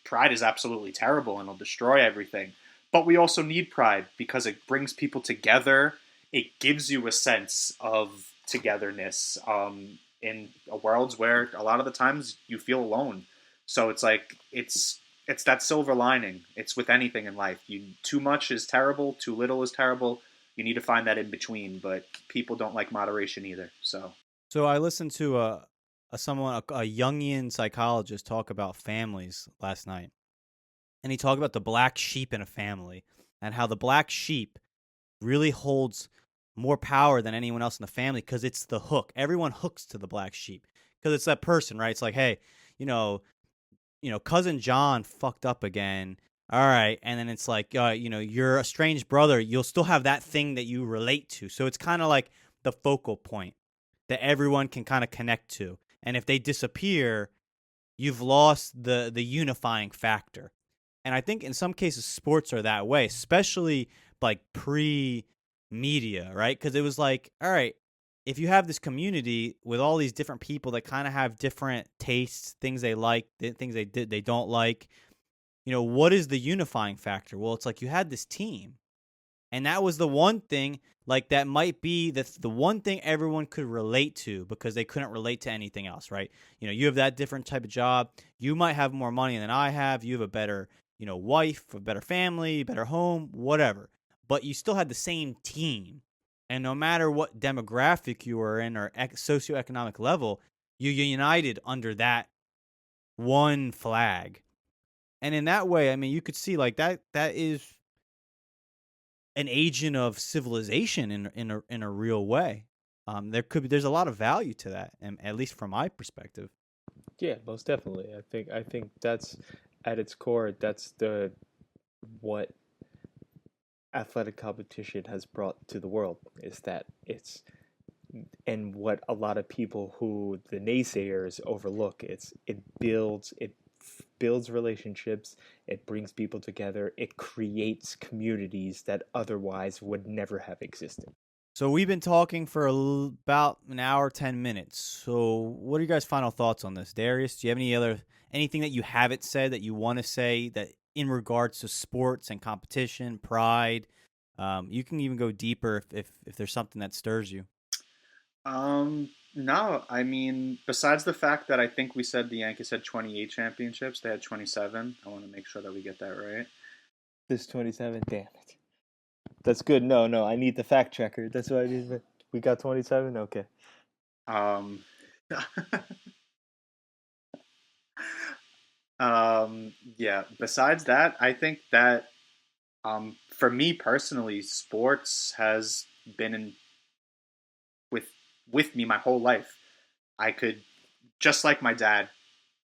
pride is absolutely terrible and it'll destroy everything. But we also need pride because it brings people together. It gives you a sense of togetherness in a world where a lot of the times you feel alone. So it's like it's that silver lining. It's with anything in life. Too much is terrible, too little is terrible. You need to find that in between, but people don't like moderation either. So I listened to a Jungian psychologist talk about families last night, and he talked about the black sheep in a family and how the black sheep really holds more power than anyone else in the family because it's the hook. Everyone hooks to the black sheep because it's that person, right? It's like, hey, cousin John fucked up again. All right. And then it's like, you're a strange brother. You'll still have that thing that you relate to. So it's kind of like the focal point that everyone can kind of connect to. And if they disappear, you've lost the unifying factor. And I think in some cases sports are that way, especially like pre-media, right? Because it was like, all right, if you have this community with all these different people that kind of have different tastes, things they like, things they don't like, what is the unifying factor? Well, it's like you had this team, and that was the one thing, like that might be the one thing everyone could relate to because they couldn't relate to anything else, right? You have that different type of job. You might have more money than I have. You have a better, wife, a better family, better home, whatever. But you still had the same team. And no matter what demographic you were in or socioeconomic level, you united under that one flag. And in that way, I mean, you could see like that is an agent of civilization in a real way. There's a lot of value to that, and at least from my perspective. Yeah, most definitely. I think that's at its core. That's what athletic competition has brought to the world is that and what a lot of people who the naysayers overlook. It builds relationships. It brings people together. It creates communities that otherwise would never have existed. So we've been talking for about an hour, 10 minutes. So what are you guys' final thoughts on this? Darius, do you have anything that you haven't said that you want to say that in regards to sports and competition, pride? You can even go deeper if there's something that stirs you. No, I mean, besides the fact that I think we said the Yankees had 28 championships, they had 27. I want to make sure that we get that right. This 27, damn it. That's good. No, I need the fact checker. That's what I need. We got 27? Okay. Yeah, besides that, I think that for me personally, sports has been with me my whole life. I could, just like my dad,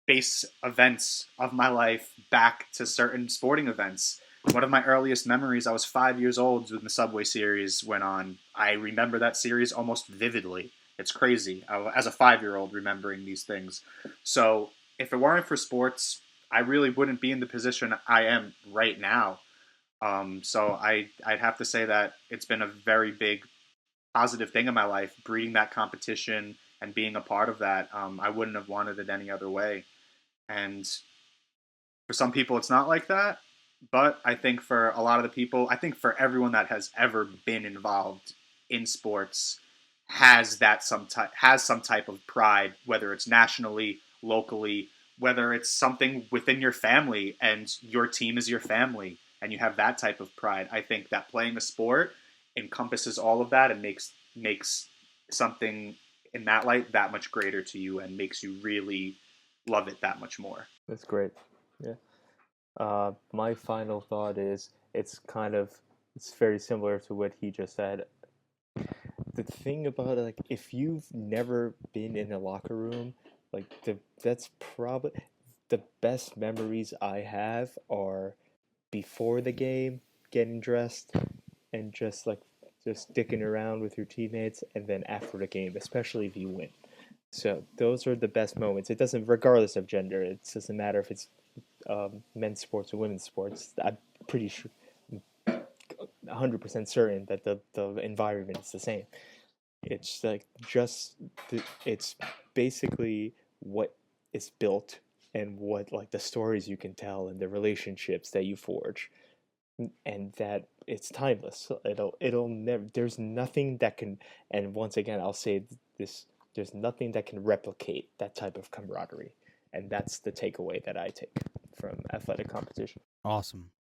base events of my life back to certain sporting events. One of my earliest memories, I was 5 years old when the Subway series went on. I remember that series almost vividly. It's crazy as a 5-year-old remembering these things. So if it weren't for sports, I really wouldn't be in the position I am right now. So I'd have to say that it's been a very big positive thing in my life, breeding that competition and being a part of that. I wouldn't have wanted it any other way. And for some people, it's not like that. But I think for a lot of the people, I think for everyone that has ever been involved in sports, has some type of pride, whether it's nationally, locally, whether it's something within your family and your team is your family and you have that type of pride. I think that playing a sport encompasses all of that and makes something in that light that much greater to you and makes you really love it that much more. That's great. Yeah. My final thought is it's very similar to what he just said. The thing about it, like, if you've never been in a locker room, like, that's probably the best memories I have are before the game, getting dressed, and just dicking around with your teammates, and then after the game, especially if you win. So those are the best moments. It doesn't, regardless of gender, it doesn't matter if it's men's sports or women's sports. I'm pretty sure, 100% certain that the environment is the same. It's like it's basically what is built and what, like, the stories you can tell and the relationships that you forge, and that it's timeless. It'll never. There's nothing that can. And once again, I'll say this: there's nothing that can replicate that type of camaraderie, and that's the takeaway that I take from athletic competition. Awesome.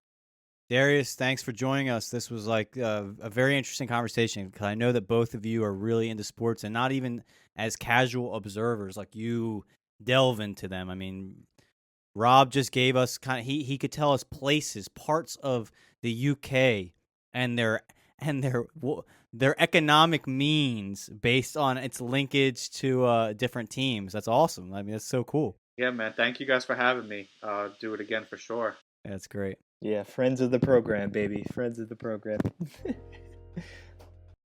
Darius, thanks for joining us. This was like a very interesting conversation because I know that both of you are really into sports and not even as casual observers. Like, you delve into them. I mean, Rob just gave us he could tell us places, parts of the UK and their economic means based on its linkage to different teams. That's awesome. I mean, that's so cool. Yeah, man. Thank you guys for having me. Do it again for sure. That's great. Yeah, friends of the program, baby. Friends of the program.